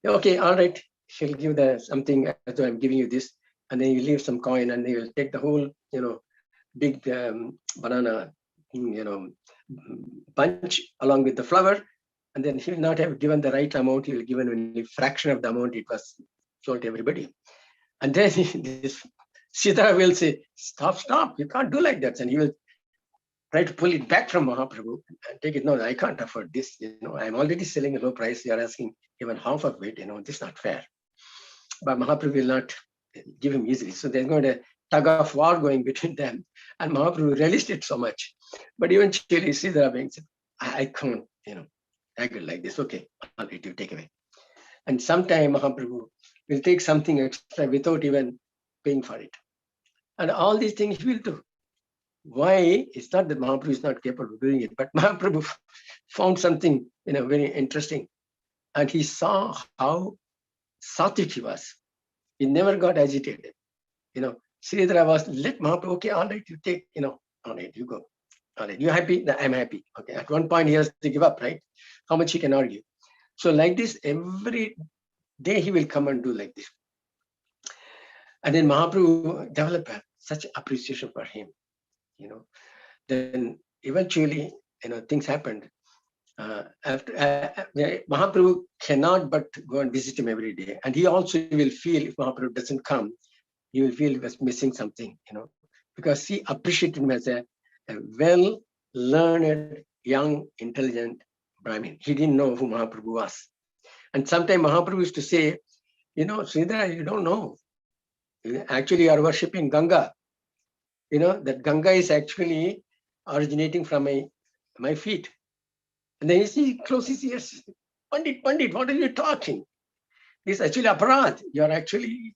okay, all right, he'll give something, as though I'm giving you this, and then you leave some coin, and he will take the whole, big banana, bunch along with the flour, and then he will not have given the right amount. He will give only a fraction of the amount it was sold to everybody. And then this Sita will say, stop, you can't do like that. And he will try to pull it back from Mahaprabhu and take it. No, I can't afford this. I'm already selling a low price. You are asking even half of it. This is not fair. But Mahaprabhu will not give him easily. So there's going to tug of war going between them. And Mahaprabhu relished it so much. But eventually, Sridhara being said, I can't, haggle like this. Okay, all right, you take away. And sometime Mahaprabhu will take something extra without even paying for it. And all these things he will do. Why? It's not that Mahaprabhu is not capable of doing it, but Mahaprabhu found something, very interesting. And he saw how sattvic he was. He never got agitated. Sridhara was, let Mahaprabhu, okay, all right, you take, all right, you go. All right, you happy? I'm happy. Okay, at one point he has to give up, right? How much he can argue. So like this, every day he will come and do like this. And then Mahaprabhu developed such appreciation for him. Then eventually, things happened. After Mahaprabhu cannot but go and visit him every day. And he also will feel if Mahaprabhu doesn't come, he will feel he was missing something, because he appreciated him as a well-learned, young, intelligent Brahmin. He didn't know who Mahaprabhu was. And sometimes Mahaprabhu used to say, Sridhara, you don't know. Actually, you are worshipping Ganga. That Ganga is actually originating from my feet. And then he closes his ears. Pandit, what are you talking? This is actually aparadh. You are actually,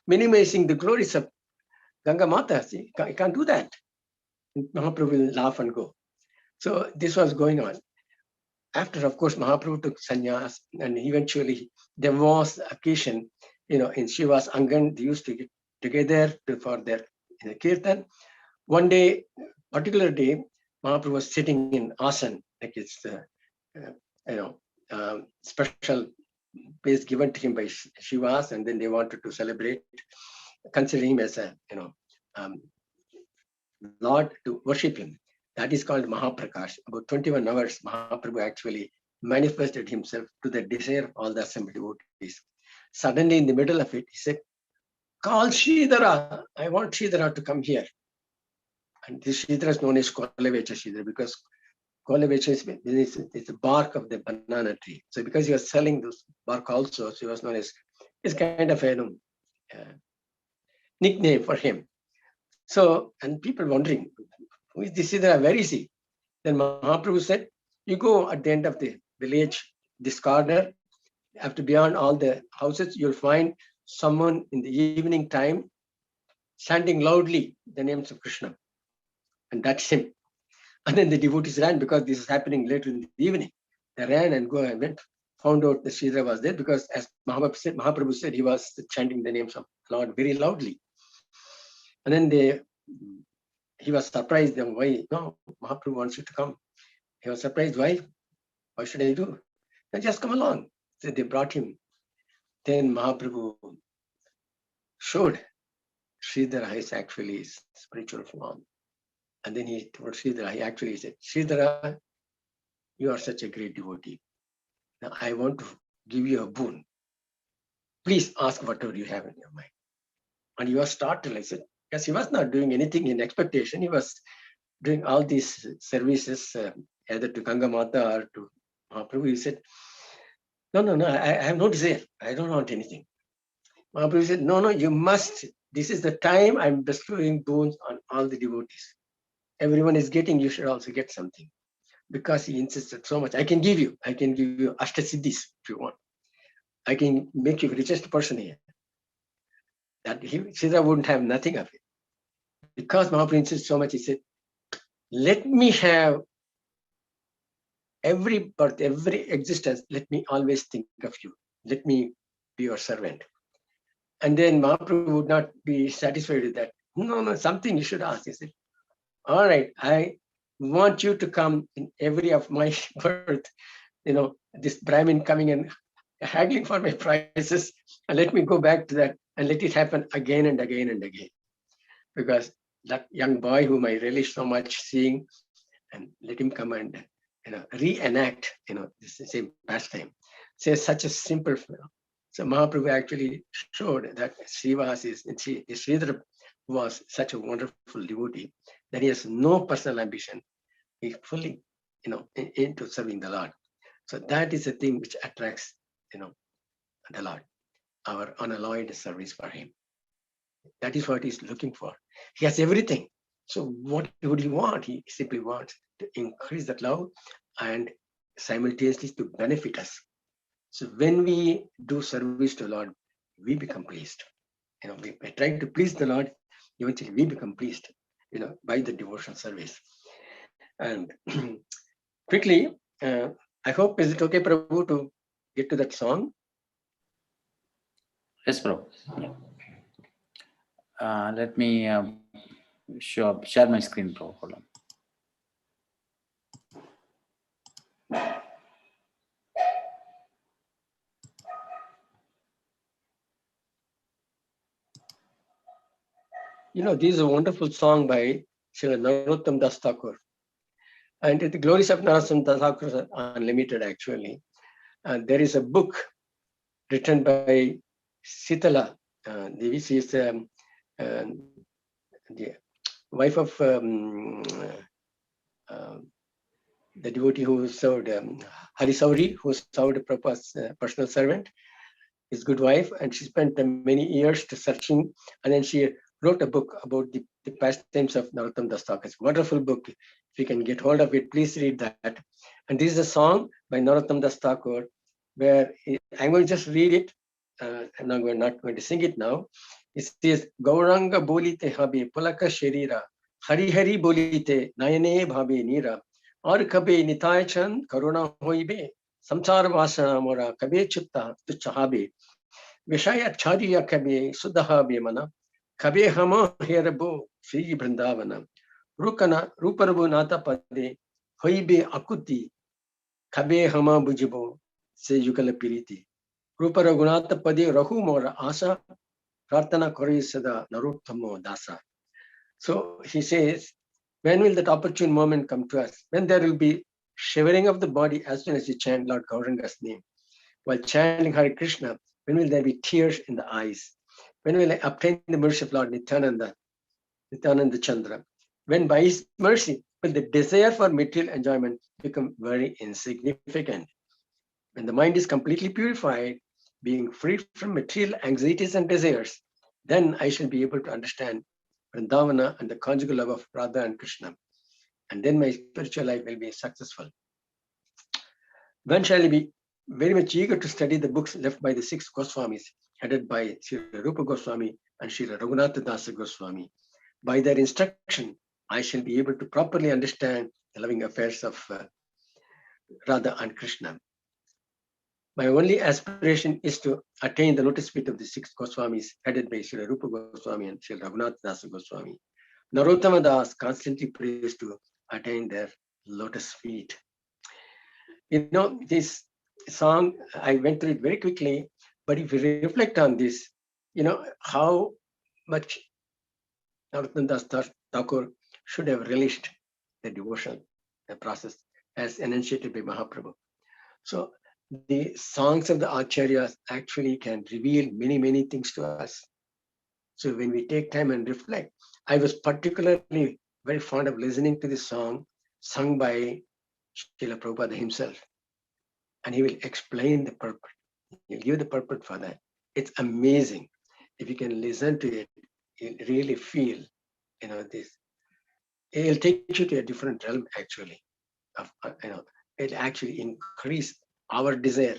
minimizing the glories of Ganga Mata. See, you can't do that. Mahaprabhu will laugh and go. So this was going on. After, of course, Mahaprabhu took sannyas, and eventually there was occasion, in Shiva's Angan, they used to get together for their kirtan. One day, particular day, Mahaprabhu was sitting in asan, like it's special place given to him by Shivas, and then they wanted to celebrate, consider him as a Lord, to worship him. That is called Mahaprakash. About 21 hours, Mahaprabhu actually manifested himself to the desire of all the assembled devotees. Suddenly, in the middle of it, he said, "Call Sridhara. I want Sridhara to come here." And this Sridhara is known as Kolavecha Sridhara, because Kolavecha is the bark of the banana tree. So because he was selling those bark also, so he was known as, it's kind of a nickname for him. So, and people wondering, who is this Sridhara? Where is he? Then Mahaprabhu said, you go at the end of the village, this corner, after beyond all the houses, you'll find someone in the evening time chanting loudly the names of Krishna. And that's him. And then the devotees ran, because this is happening later in the evening. They ran and went, found out the Sridhara was there, because as Mahaprabhu said, he was chanting the names of Lord very loudly. And then he was surprised. Why? No, Mahaprabhu wants you to come. He was surprised. Why? What should I do? Then just come along. So they brought him. Then Mahaprabhu showed Sridhara is actually his spiritual form. And then he told Sridhara, he actually said, Sridhara, you are such a great devotee. Now I want to give you a boon. Please ask whatever you have in your mind. And he was startled. I said, because he was not doing anything in expectation. He was doing all these services, either to Ganga Mata or to Mahaprabhu. He said, no, I have no desire. I don't want anything. Mahaprabhu said, no, you must. This is the time I'm bestowing boons on all the devotees. Everyone is getting, you should also get something. Because he insisted so much. I can give you Ashtasiddhis if you want. I can make you the richest person here. That Sridhara wouldn't have nothing of it. Because Mahaprabhu insisted so much, he said, let me have every birth, every existence, let me always think of you. Let me be your servant. And then Mahaprabhu would not be satisfied with that. No, something you should ask. He said, all right, I want you to come in every of my birth. This Brahmin coming and haggling for my prices, and let me go back to that and let it happen again and again and again. Because that young boy whom I relish so much seeing, and let him come and reenact this same pastime. So such a simple film. So Mahaprabhu actually showed that Sridhara was such a wonderful devotee that he has no personal ambition. He's fully into serving the Lord. So that is the thing which attracts the Lord, our unalloyed service for him. That is what he's looking for. He has everything. So what would he want? He simply wants to increase that love and simultaneously to benefit us. So when we do service to the Lord, we become pleased. We try to please the Lord, eventually we become pleased, by the devotional service. And quickly, I hope, is it okay, Prabhu, to get to that song? Yes, Prabhu. Yeah. Let me share my screen, Prabhu. Hold on. This is a wonderful song by Srila Narottam Das Thakur. And the glories of Narottam Das Thakur are unlimited, actually. And there is a book written by Sitala Devi. She is the wife of the devotee who served Hari Sauri, who served Prabhupada's personal servant, his good wife, and she spent many years to searching, and then she wrote a book about the pastimes of Narottam Das Thakur. It's a wonderful book. If you can get hold of it, please read that. And this is a song by Narottam Das Thakur, where I'm going to just read it, and I'm not going to sing it now. It says, Gauranga Bolite Habe Pulaka Sharira Hari Hari bolite, nayane bhabe nira, or kabe nitai chan, karuna hoibe, samsara vasana mora, kabe chitta, tuchahabe, Vishaya chariya kabe, sudahabe mana, kabe hama herabo, Sri Brindavana, Rukana, Ruparabu nata pade, hoibe akuti, kabe hama bujibo, se yukala piriti. Rupara gunata pade rahu mora asa, Pratana kori sada naruttamo dasa. So he says, when will that opportune moment come to us? When there will be shivering of the body as soon as you chant Lord Gauranga's name. While chanting Hare Krishna, when will there be tears in the eyes? When will I obtain the mercy of Lord Nityananda Chandra? When by his mercy will the desire for material enjoyment become very insignificant? When the mind is completely purified, being free from material anxieties and desires, then I shall be able to understand Vrindavana and the conjugal love of Radha and Krishna. And then my spiritual life will be successful. When shall I be very much eager to study the books left by the 6 Goswamis, headed by Srila Rupa Goswami and Srila Raghunatha Dasa Goswami. By their instruction, I shall be able to properly understand the loving affairs of Radha and Krishna. My only aspiration is to attain the lotus feet of the 6 Goswamis, headed by Srila Rupa Goswami and Srila Raghunatha Dasa Goswami. Narottama Das constantly prays to attain their lotus feet. You know, this song, I went through it very quickly, but if you reflect on this, you know, how much Narottama Das Thakur should have relished the devotional process as enunciated by Mahaprabhu. So the songs of the Acharyas actually can reveal many, many things to us. So when we take time and reflect, I was particularly very fond of listening to this song sung by Srila Prabhupada himself. And he will explain the purport. He'll give the purport for that. It's amazing. If you can listen to it, you'll really feel, you know, this. It'll take you to a different realm, actually. Of, you know, it'll actually increase our desire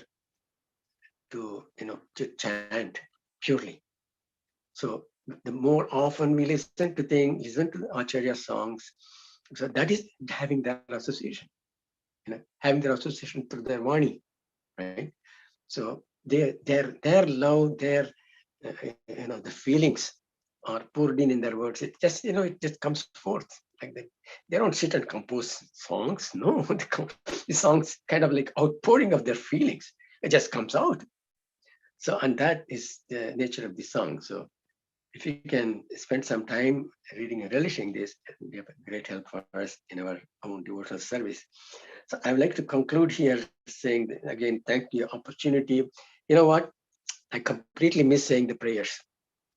to, you know, to chant purely. So the more often we listen to things, listen to the Acharya songs, so that is having that association, you know, having their association through their Vani, right? So their love, their you know, the feelings are poured in their words. It just, you know, it just comes forth like that. They don't sit and compose songs. No, the songs kind of like outpouring of their feelings. It just comes out. So, and that is the nature of the song. So if you can spend some time reading and relishing this, it will be a great help for us in our own devotional service. So I would like to conclude here saying, again, thank you for the opportunity. You know what? I completely miss saying the prayers.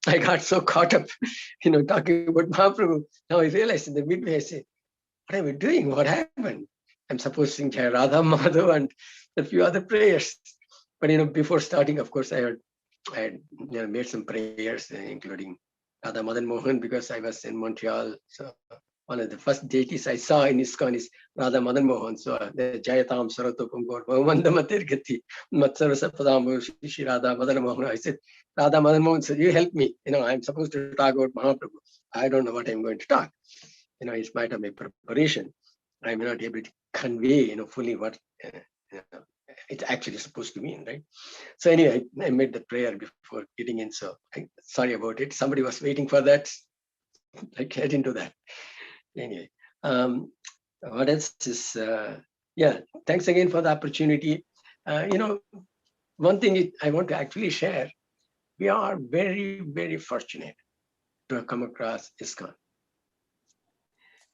I got so caught up, you know, talking about Mahaprabhu. Now I realized in the midway, I said, what am I doing? What happened? I'm supposed to sing Jai Radha Madhav and a few other prayers. But, you know, before starting, of course, I had you know, made some prayers, including Radha Madan Mohan, because I was in Montreal. So one of the first deities I saw in ISKCON is Radha Madan Mohan. So the Jayatam Sarato Kumgor Mandamatir Gati Matsara Sapadam Shri Radha Madan Mohan. I said, Radha Madan Mohan said, you help me. You know, I'm supposed to talk about Mahaprabhu. I don't know what I'm going to talk. You know, in spite of my preparation, I'm not able to convey, you know, fully what you know, it's actually supposed to mean, right? So anyway, I made the prayer before getting in. So sorry about it. Somebody was waiting for that. I get into that. Anyway, what else is, yeah, thanks again for the opportunity. You know, one thing I want to actually share, we are very, very fortunate to have come across ISKCON.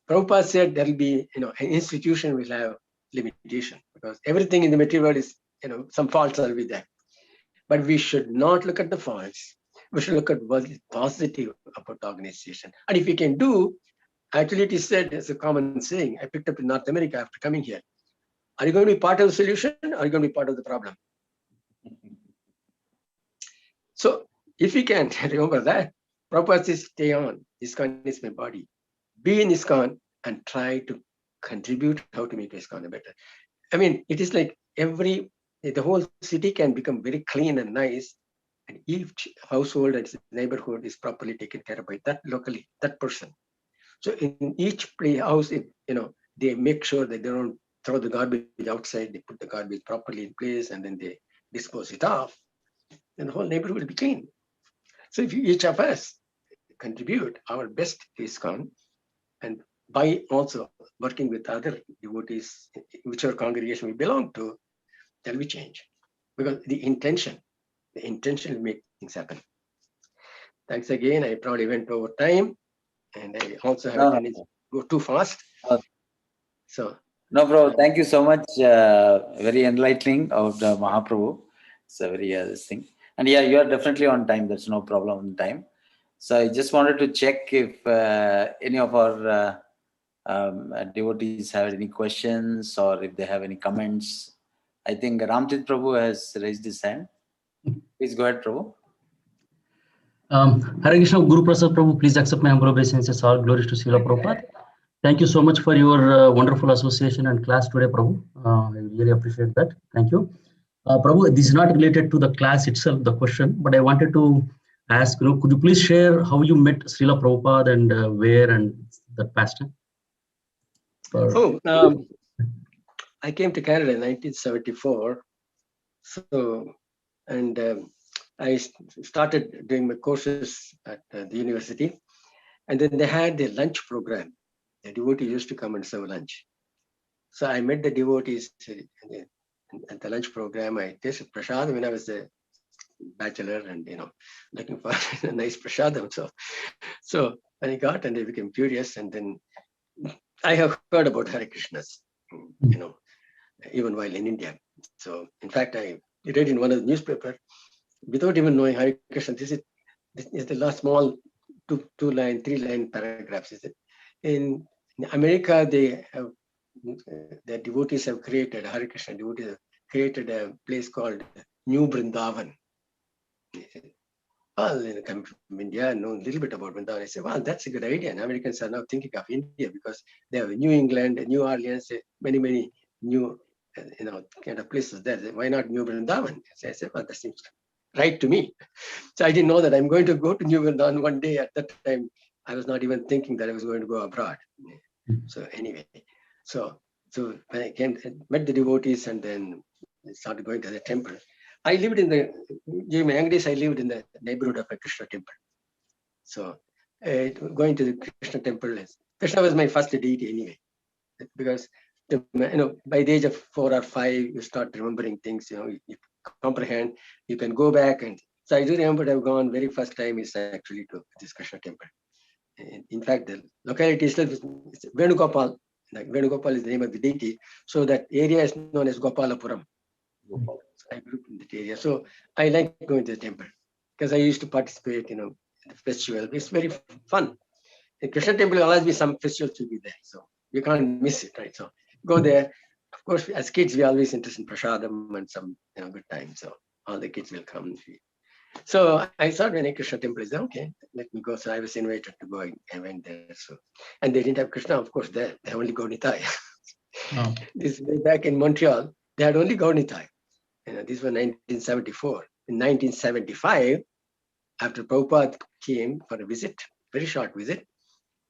Prabhupada said there will be, you know, an institution will have limitation because everything in the material world is, you know, some faults will be there. But we should not look at the faults. We should look at what is positive about the organization. And if we can do, actually it is said as a common saying, I picked up in North America after coming here. Are you going to be part of the solution or are you going to be part of the problem? So if we can remember that, Prabhupada says, stay on. ISKCON is my body. Be in ISKCON and try to contribute how to make ISKCON better. I mean, it is like the whole city can become very clean and nice, and each household and neighborhood is properly taken care of by that locally, that person. So in each playhouse, they make sure that they don't throw the garbage outside. They put the garbage properly in place, and then they dispose it off. And the whole neighborhood will be clean. So if each of us contribute our best to ISKCON, and by also working with other devotees, whichever congregation we belong to, there will be change. Because the intention will make things happen. Thanks again. I probably went over time, and I also have a tendency to go too fast. So no, bro. Thank you so much. Very enlightening of the Mahaprabhu. It's a very this thing. And yeah, you are definitely on time. There's no problem on time. So I just wanted to check if any of our devotees have any questions or if they have any comments. I think Ramjit Prabhu has raised his hand. Please go ahead, Prabhu. Hare Krishna, Guruprasad Prabhu, please accept my humble obeisances. All glories to Srila Prabhupada. Thank you so much for your wonderful association and class today, Prabhu. I really appreciate that. Thank you. Prabhu, this is not related to the class itself, the question, but I wanted to ask, could you please share how you met Srila Prabhupada and where and that past time? I came to Canada in 1974. So, and I started doing my courses at the university, and then they had the lunch program. The devotee used to come and serve lunch. So I met the devotees at the lunch program. I tasted prasad when I was a bachelor, and looking for a nice prasadam. So when I got, and I became curious, and then I have heard about Hare Krishnas, even while in India. So in fact, I read in one of the newspaper, without even knowing Hare Krishna, this is the last small 2-line, 3-line paragraphs. Is it? In America, the devotees have created, Hare Krishna devotees have created a place called New Vrindavan. Well, coming from India, I know a little bit about Vrindavan. I said, well, that's a good idea. And Americans are now thinking of India because they have New England, New Orleans, many new, kind of places there. Why not New Vrindavan? So I said, well, that seems right to me. So I didn't know that I'm going to go to New Vrindavan one day. At that time, I was not even thinking that I was going to go abroad. So anyway, so when I came, met the devotees, and then started going to the temple. I lived during my young days, I lived in the neighborhood of a Krishna temple. So going to the Krishna temple, Krishna was my first deity anyway, because by the age of 4 or 5, you start remembering things, you comprehend, you can go back. And so I do remember I've gone very first time is actually to this Krishna temple. In fact, the locality itself is Venugopal. Like Venugopal is the name of the deity. So that area is known as Gopalapuram. So I grew up in that area. So I like going to the temple because I used to participate, in the festival. It's very fun. In Krishna temple, will always be some festivals to be there. So you can't miss it, right? So go there. Of course, as kids, we always interested in prasadam and some good time. So all the kids will come. So I thought when a Krishna temple is there, okay, let me go. So I was invited to go. I went there. So, and they didn't have Krishna, of course, there. They only Gaunitai. Oh. This way back in Montreal, they had only Gaunitai. This was 1974. In 1975, after Prabhupada came for a visit, very short visit,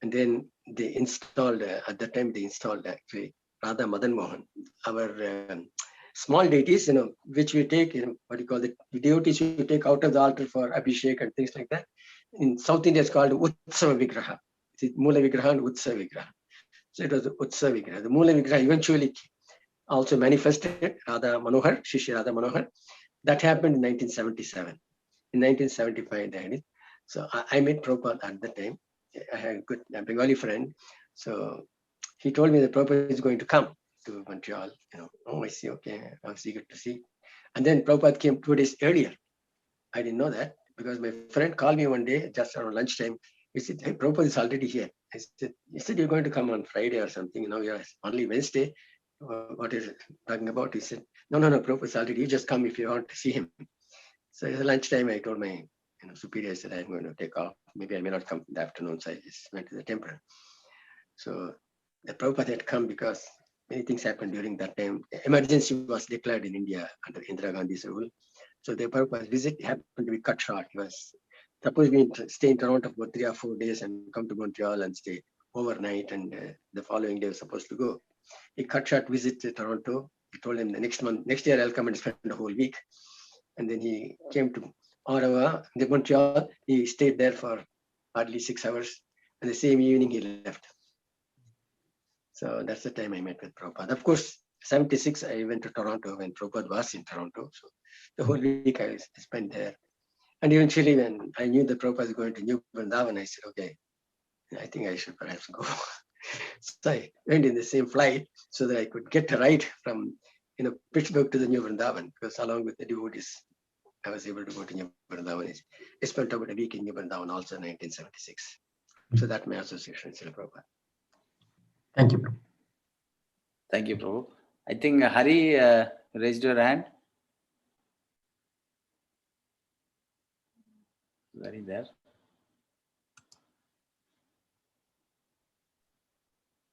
and then they installed, at that time they installed actually Radha Madan Mohan, our small deities, which we take, what you call the devotees we take out of the altar for Abhishek and things like that. In South India, it's called Utsava Vigraha. It's Mula Vigraha and Utsava Vigraha. So it was the Utsava Vigraha. The Mula Vigraha eventually also manifested Radha Manohar, Shishya Radha Manohar. That happened in 1977. In 1975, they had it. So I met Prabhupada at that time. I had a good Bengali friend. So he told me that Prabhupada is going to come to Montreal. I see, okay, I was eager to see. And then Prabhupada came 2 days earlier. I didn't know that because my friend called me one day just around lunchtime. He said, hey, Prabhupada is already here. I said, you said you're going to come on Friday or something. You're only Wednesday. What is it talking about? He said, no, Prabhupada is already. You just come if you want to see him. So at lunchtime, I told my superior, I said, I'm going to take off. Maybe I may not come in the afternoon. So I just went to the temple. So the Prabhupada had come because many things happened during that time. Emergency was declared in India under Indira Gandhi's rule. So the Prabhupada's visit happened to be cut short. He was supposed to stay in Toronto for 3 or 4 days and come to Montreal and stay overnight, and the following day was supposed to go. He cut short visit to Toronto. He told him the next year I'll come and spend the whole week. And then he came to Ottawa, the Montreal. He stayed there for hardly 6 hours. And the same evening he left. So that's the time I met with Prabhupada. Of course, 76, I went to Toronto when Prabhupada was in Toronto. So the whole week I spent there. And eventually when I knew that Prabhupada was going to New Vrindavan, I said, okay, I think I should perhaps go. So I went in the same flight so that I could get a ride from Pittsburgh to the New Vrindavan, because along with the devotees, I was able to go to New Vrindavan. I spent about a week in New Vrindavan also in 1976. So that's my association with Srila Prabhupada. Thank you, Prabhu. Thank you, Prabhu. I think Hari raised your hand. Very there.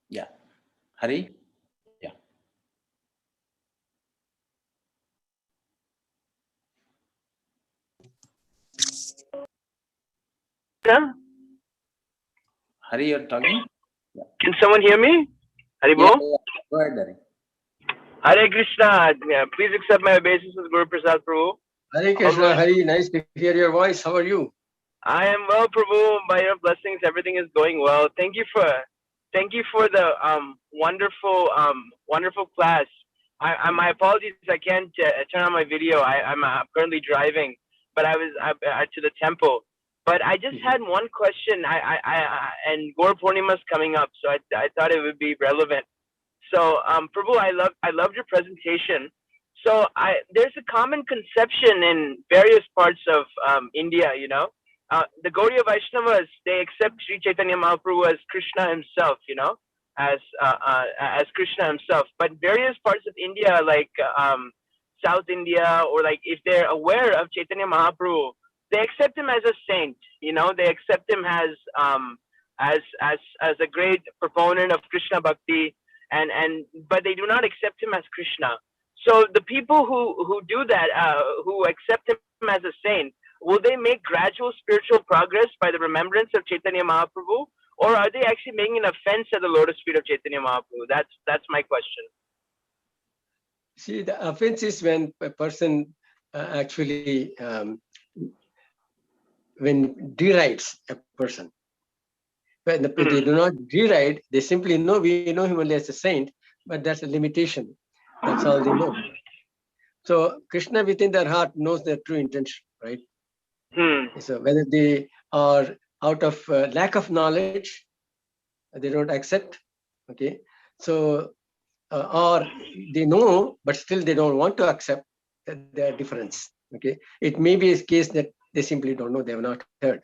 Yeah. Hari? Yeah. Yeah? Hari, you're talking? Yeah. Can someone hear me? Haribo? Yeah. Go ahead, Hari. Hare Krishna. Yeah, please accept my obeisance as Guruprasad, Prabhu. Hare Krishna, Hari, nice to hear your voice. How are you? I am well, Prabhu. By your blessings, everything is going well. Thank you for the wonderful class. My apologies, I can't turn on my video. I'm currently driving, but I was to the temple. But I just had one question. And Gaur Purnima is coming up, so I thought it would be relevant. So, Prabhu, I loved your presentation. So there's a common conception in various parts of India, the Gaudiya Vaishnavas, they accept Sri Chaitanya Mahaprabhu as Krishna himself, as Krishna himself. But various parts of India, like South India, or like if they're aware of Chaitanya Mahaprabhu, they accept him as a saint. They accept him as a great proponent of Krishna Bhakti, but they do not accept him as Krishna. So the people who do that, who accept him as a saint, will they make gradual spiritual progress by the remembrance of Chaitanya Mahaprabhu, or are they actually making an offense at the lotus feet of Chaitanya Mahaprabhu? That's my question. See, the offense is when a person actually when derides a person. When they do not deride, they simply know, we know him only as a saint, but that's a limitation. That's all they know. So Krishna within their heart knows their true intention, right? So whether they are out of lack of knowledge, they don't accept, okay? So, or they know, but still they don't want to accept their difference, okay? It may be a case that they simply don't know, they have not heard.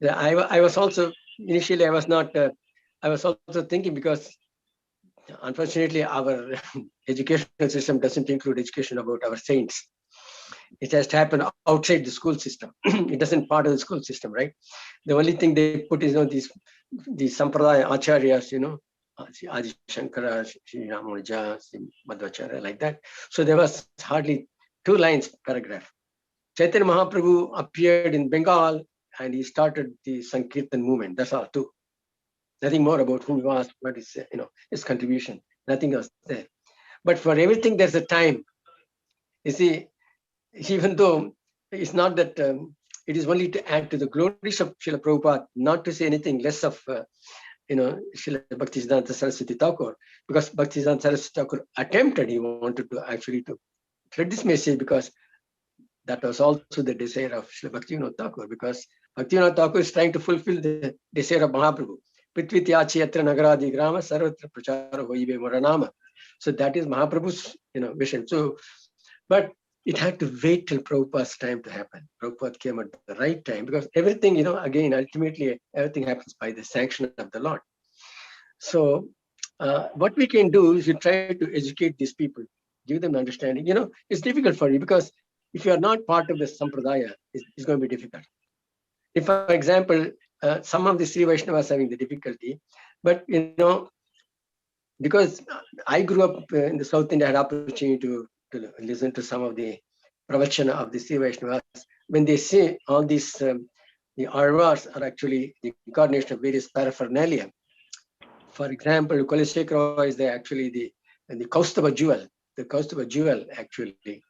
I was also, initially I was not, I was also thinking, because unfortunately our educational system doesn't include education about our saints. It has to happen outside the school system. It doesn't part of the school system, right? The only thing they put is these sampradaya acharyas, Adi Shankara, Sri Ramanuja, Madhvacharya, like that. So there was hardly 2 lines paragraph. Chaitanya Mahaprabhu appeared in Bengal and he started the Sankirtan movement. That's all too. Nothing more about who he was, what is his contribution. Nothing else there. But for everything there's a time. You see, even though it's not that it is only to add to the glories of Srila Prabhupada, not to say anything less of Srila Bhaktisiddhanta Saraswati Thakur, because Bhaktisiddhanta Saraswati Thakur attempted, he wanted to actually to spread this message, because that was also the desire of Srila Bhaktivinoda Thakur, because Bhaktivinoda Thakur is trying to fulfill the desire of Mahaprabhu. Pitviti Achi Yatra Nagaradi Grama Sarvatra Prachara Hoive Moranama. So that is Mahaprabhu's vision. So, but it had to wait till Prabhupada's time to happen. Prabhupada came at the right time, because everything, again, ultimately, everything happens by the sanction of the Lord. So what we can do is we try to educate these people, give them understanding. It's difficult for you, because if you are not part of the Sampradaya, it's going to be difficult. If, for example, some of the Sri Vaishnavas having the difficulty, but, because I grew up in the South India, I had opportunity to listen to some of the pravachana of the Sri Vaishnavas. When they say all these, the arvas are actually the incarnation of various paraphernalia. for example, Kulashekhara is actually the Kaustubha jewel. The Kaustubha jewel actually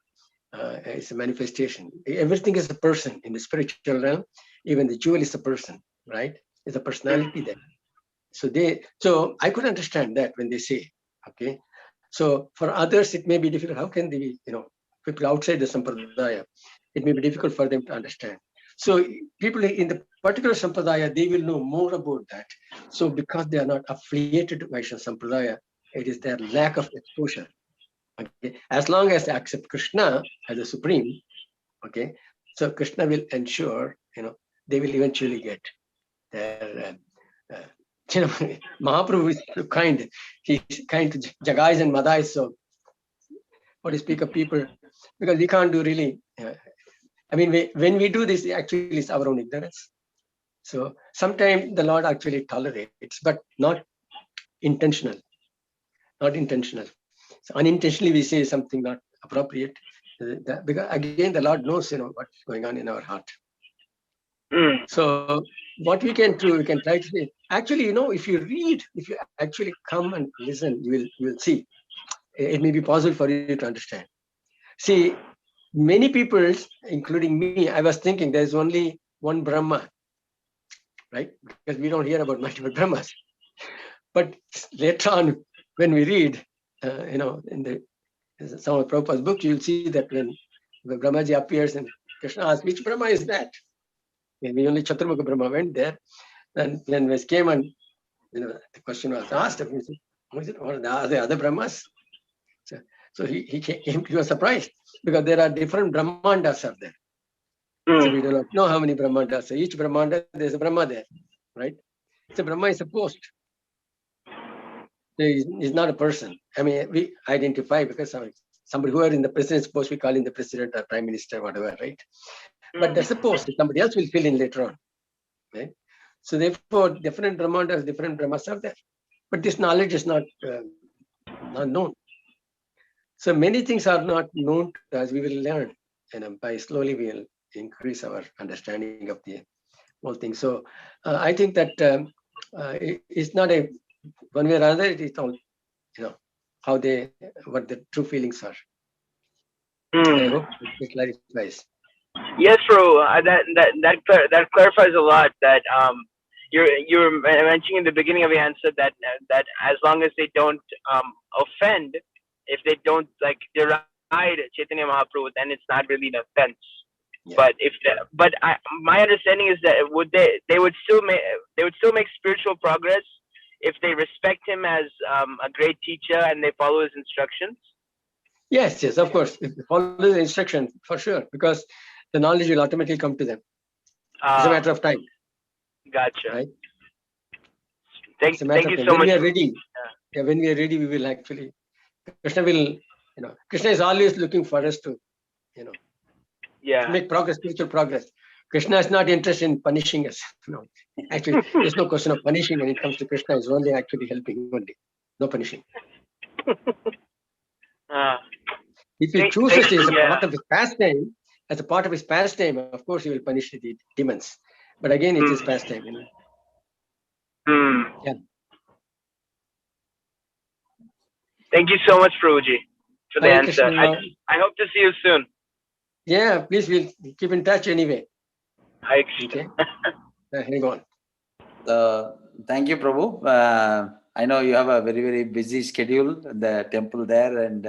is a manifestation. Everything is a person in the spiritual realm. Even the jewel is a person, right? There's a personality there. So I could understand that when they say, okay. So for others, it may be difficult. How can they, people outside the sampradaya, it may be difficult for them to understand. So people in the particular sampradaya, they will know more about that. So because they are not affiliated to Vaishnava sampradaya, it is their lack of exposure. Okay, as long as they accept Krishna as a supreme, okay, so Krishna will ensure, they will eventually get their. Mahaprabhu is kind. He's kind to Jagais and Madais. So, what do you speak of people? Because we can't do really. When we do this, actually, it's our own ignorance. So sometimes the Lord actually tolerates, but not intentional. Not intentional. So unintentionally, we say something not appropriate. Because again, the Lord knows, what's going on in our heart. So what we can do, we can try to say, actually, if you read, if you actually come and listen, you will see. It may be possible for you to understand. See, many people, including me, I was thinking there's only one Brahma, right? Because we don't hear about multiple Brahmas. But later on, when we read, in some of Prabhupada's books, you'll see that when Brahmaji appears and Krishna asks, which Brahma is that? Maybe only Chaturmukha Brahma went there. And when we came and the question was asked, he said, are the other Brahmas? So he was surprised because there are different Brahmandas are there. So we do not know how many Brahmandas. So each Brahmanda, there's a Brahma there, right? So Brahma is a post. He's not a person. We identify because somebody who are in the president's post, we call him the president or prime minister, whatever, right? But that's a post. Somebody else will fill in later on, right? So therefore, different Brahmandas, different Brahmas are there. But this knowledge is not known. So many things are not known as we will learn, and by slowly we will increase our understanding of the whole thing. So I think that it's not a one way or other. It is all what the true feelings are. I hope it clarifies. Yes, bro. That clarifies a lot. That you were mentioning in the beginning of your answer that as long as they don't offend, if they don't deride Chaitanya Mahaprabhu, then it's not really an offense. Yeah. But my understanding is that they would still make spiritual progress if they respect him as a great teacher and they follow his instructions. Yes, of course. If they follow the instruction, for sure, because the knowledge will automatically come to them. It's a matter of time. Gotcha. Right? Thank you so much. When we are ready, when we are ready, we will actually. Krishna will, Krishna is always looking for us to, make progress, spiritual progress. Krishna is not interested in punishing us. No, actually, there's no question of punishing when it comes to Krishna. It's only actually helping only, no punishing. If he chooses as a part of his pastime, of course he will punish the demons. But again, it is pastime. Yeah. Thank you so much, Prabhuji, for the answer. I hope to see you soon. Yeah, please, we'll keep in touch anyway. Okay. Hang on. Thank you, Prabhu. I know you have a very, very busy schedule at the temple there, and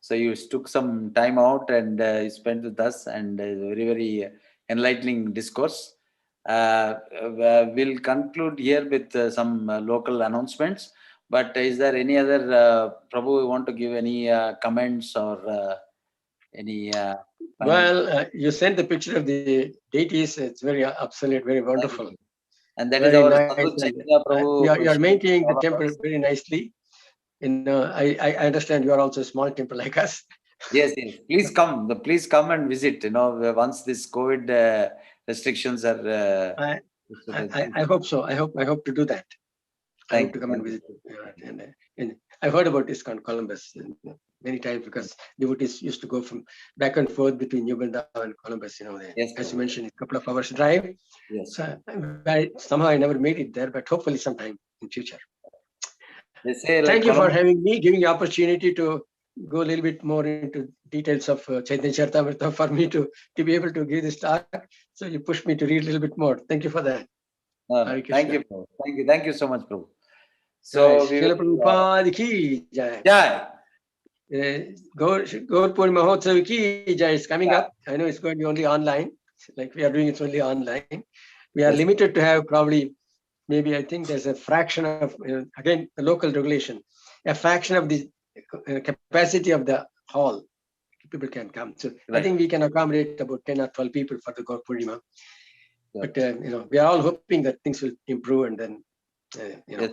so you took some time out and you spent with us, and very, very enlightening discourse. We'll conclude here with some local announcements. But is there any other, Prabhu, you want to give any comments or any? Well, you sent the picture of the deities. It's very absolute, very wonderful. And that very is our nice. Chaitanya Prabhu. You are maintaining the temple very nicely. I understand you are also a small temple like us. Yes. Please come. Please come and visit. Once this COVID restrictions are. I hope so. I hope to do that. I hope to come and visit. And I've heard about ISKCON Columbus many times because devotees used to go from back and forth between New Vrindavan and Columbus. Yes, as you mentioned, a couple of hours drive. Yes. So somehow I never made it there, but hopefully sometime in future. They say like Thank you for having me, giving the opportunity to go a little bit more into details of Chaitanya Charitamrita for me to be able to give this talk. So you pushed me to read a little bit more. Thank you for that. Thank you, Prabhu. Thank you so much, Prabhu. So Srila Prabhupada ki jai. Jai. Gaurpur Mahotsav ki jai is coming up. I know it's going to be only online. Like we are doing it only online. We are limited to have probably, maybe I think there's a fraction of, again, the local regulation, a fraction of the capacity of the hall. People can come. So I think we can accommodate about 10 or 12 people for the Gaur Purnima. But, we are all hoping that things will improve and then,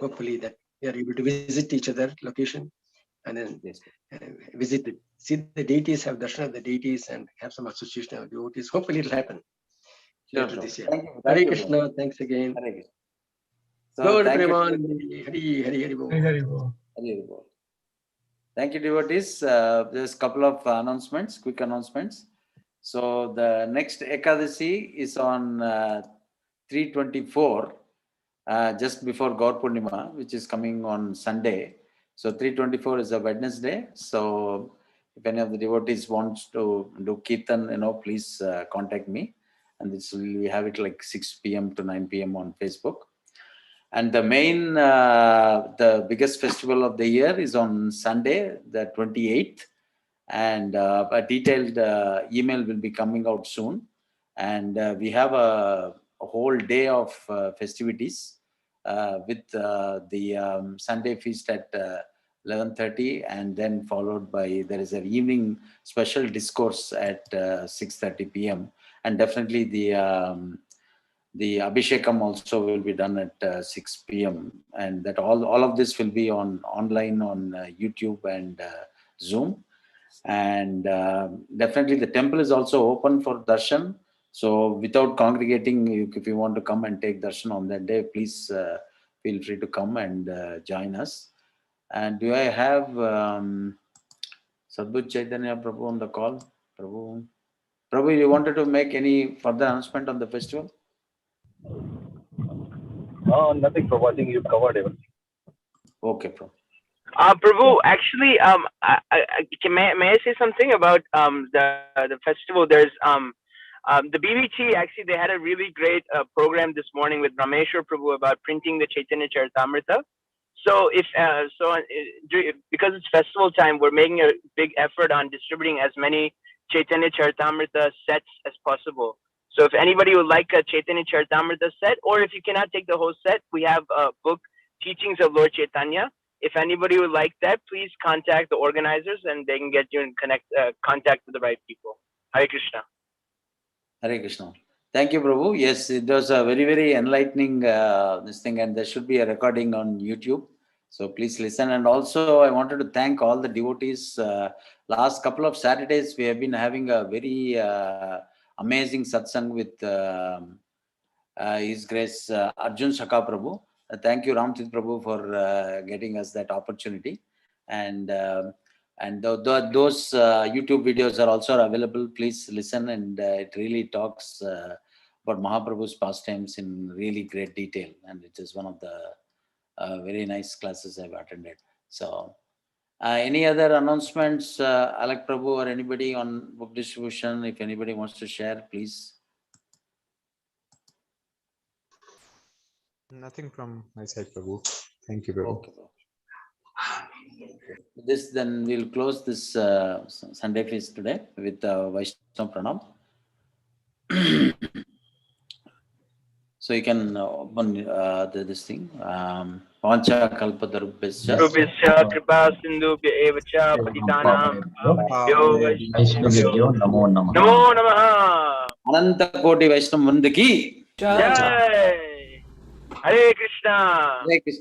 hopefully that we are able to visit each other location and then see the deities, have darshan of the deities and have some association of devotees. Hopefully it'll happen later this year. Hare Krishna, thanks again. Hare Krishna. Gaur Preman, Hari Bol. Hari Bol. Thank you, devotees. There's a couple of announcements, quick announcements. So the next Ekadasi is on 3/24, just before Gaur Purnima, which is coming on Sunday. So 3/24 is a Wednesday. So if any of the devotees wants to do Kirtan, please contact me. And we have it like 6 p.m. to 9 p.m. on Facebook. And the main, the biggest festival of the year is on Sunday, the 28th. And a detailed email will be coming out soon. And we have a whole day of festivities with the Sunday feast at 11:30, and then followed by, there is an evening special discourse at 6:30 p.m. And definitely the Abhishekam also will be done at 6 p.m. And that all of this will be online on YouTube and Zoom. And definitely the temple is also open for darshan. So without congregating, if you want to come and take darshan on that day, please feel free to come and join us. And do I have Sadhguru Chaitanya Prabhu on the call? Prabhu, you wanted to make any further announcement on the festival? Nothing, Prabhu. I think you've covered everything. Okay, Prabhu. Prabhu, actually, may I say something about the festival? There's the BBT, actually, they had a really great program this morning with Rameshwar Prabhu about printing the Chaitanya Charitamrita. So because it's festival time, we're making a big effort on distributing as many Chaitanya Charitamrita sets as possible. So if anybody would like a Chaitanya Charitamrita set, or if you cannot take the whole set, we have a book, Teachings of Lord Chaitanya. If anybody would like that, please contact the organizers and they can get you in contact with the right people. Hare Krishna. Hare Krishna. Thank you, Prabhu. Yes, it was a very, very enlightening this thing, and there should be a recording on YouTube. So please listen. And also, I wanted to thank all the devotees. Last couple of Saturdays, we have been having a very amazing satsang with His Grace Arjun Shaka Prabhu. Thank you, Ramchit Prabhu, for getting us that opportunity. And those YouTube videos are also available. Please listen, and it really talks about Mahaprabhu's pastimes in really great detail. And it is one of the very nice classes I've attended. So any other announcements, Alak Prabhu or anybody on book distribution? If anybody wants to share, please. Nothing from my side, Prabhu. Thank you, Prabhu. Okay. This, then we'll close this Sunday feast today with Vaishnava Pranam. So you can open this thing. Pancha kalpatarubhescha Kripa sindhubhya evacha patitanam Vaishnavibhyo namo namah. Namo namaha. Ananta Koti Vaishnava Vrindaki. Jai. Jai. Hare Krishna. Hare Krishna.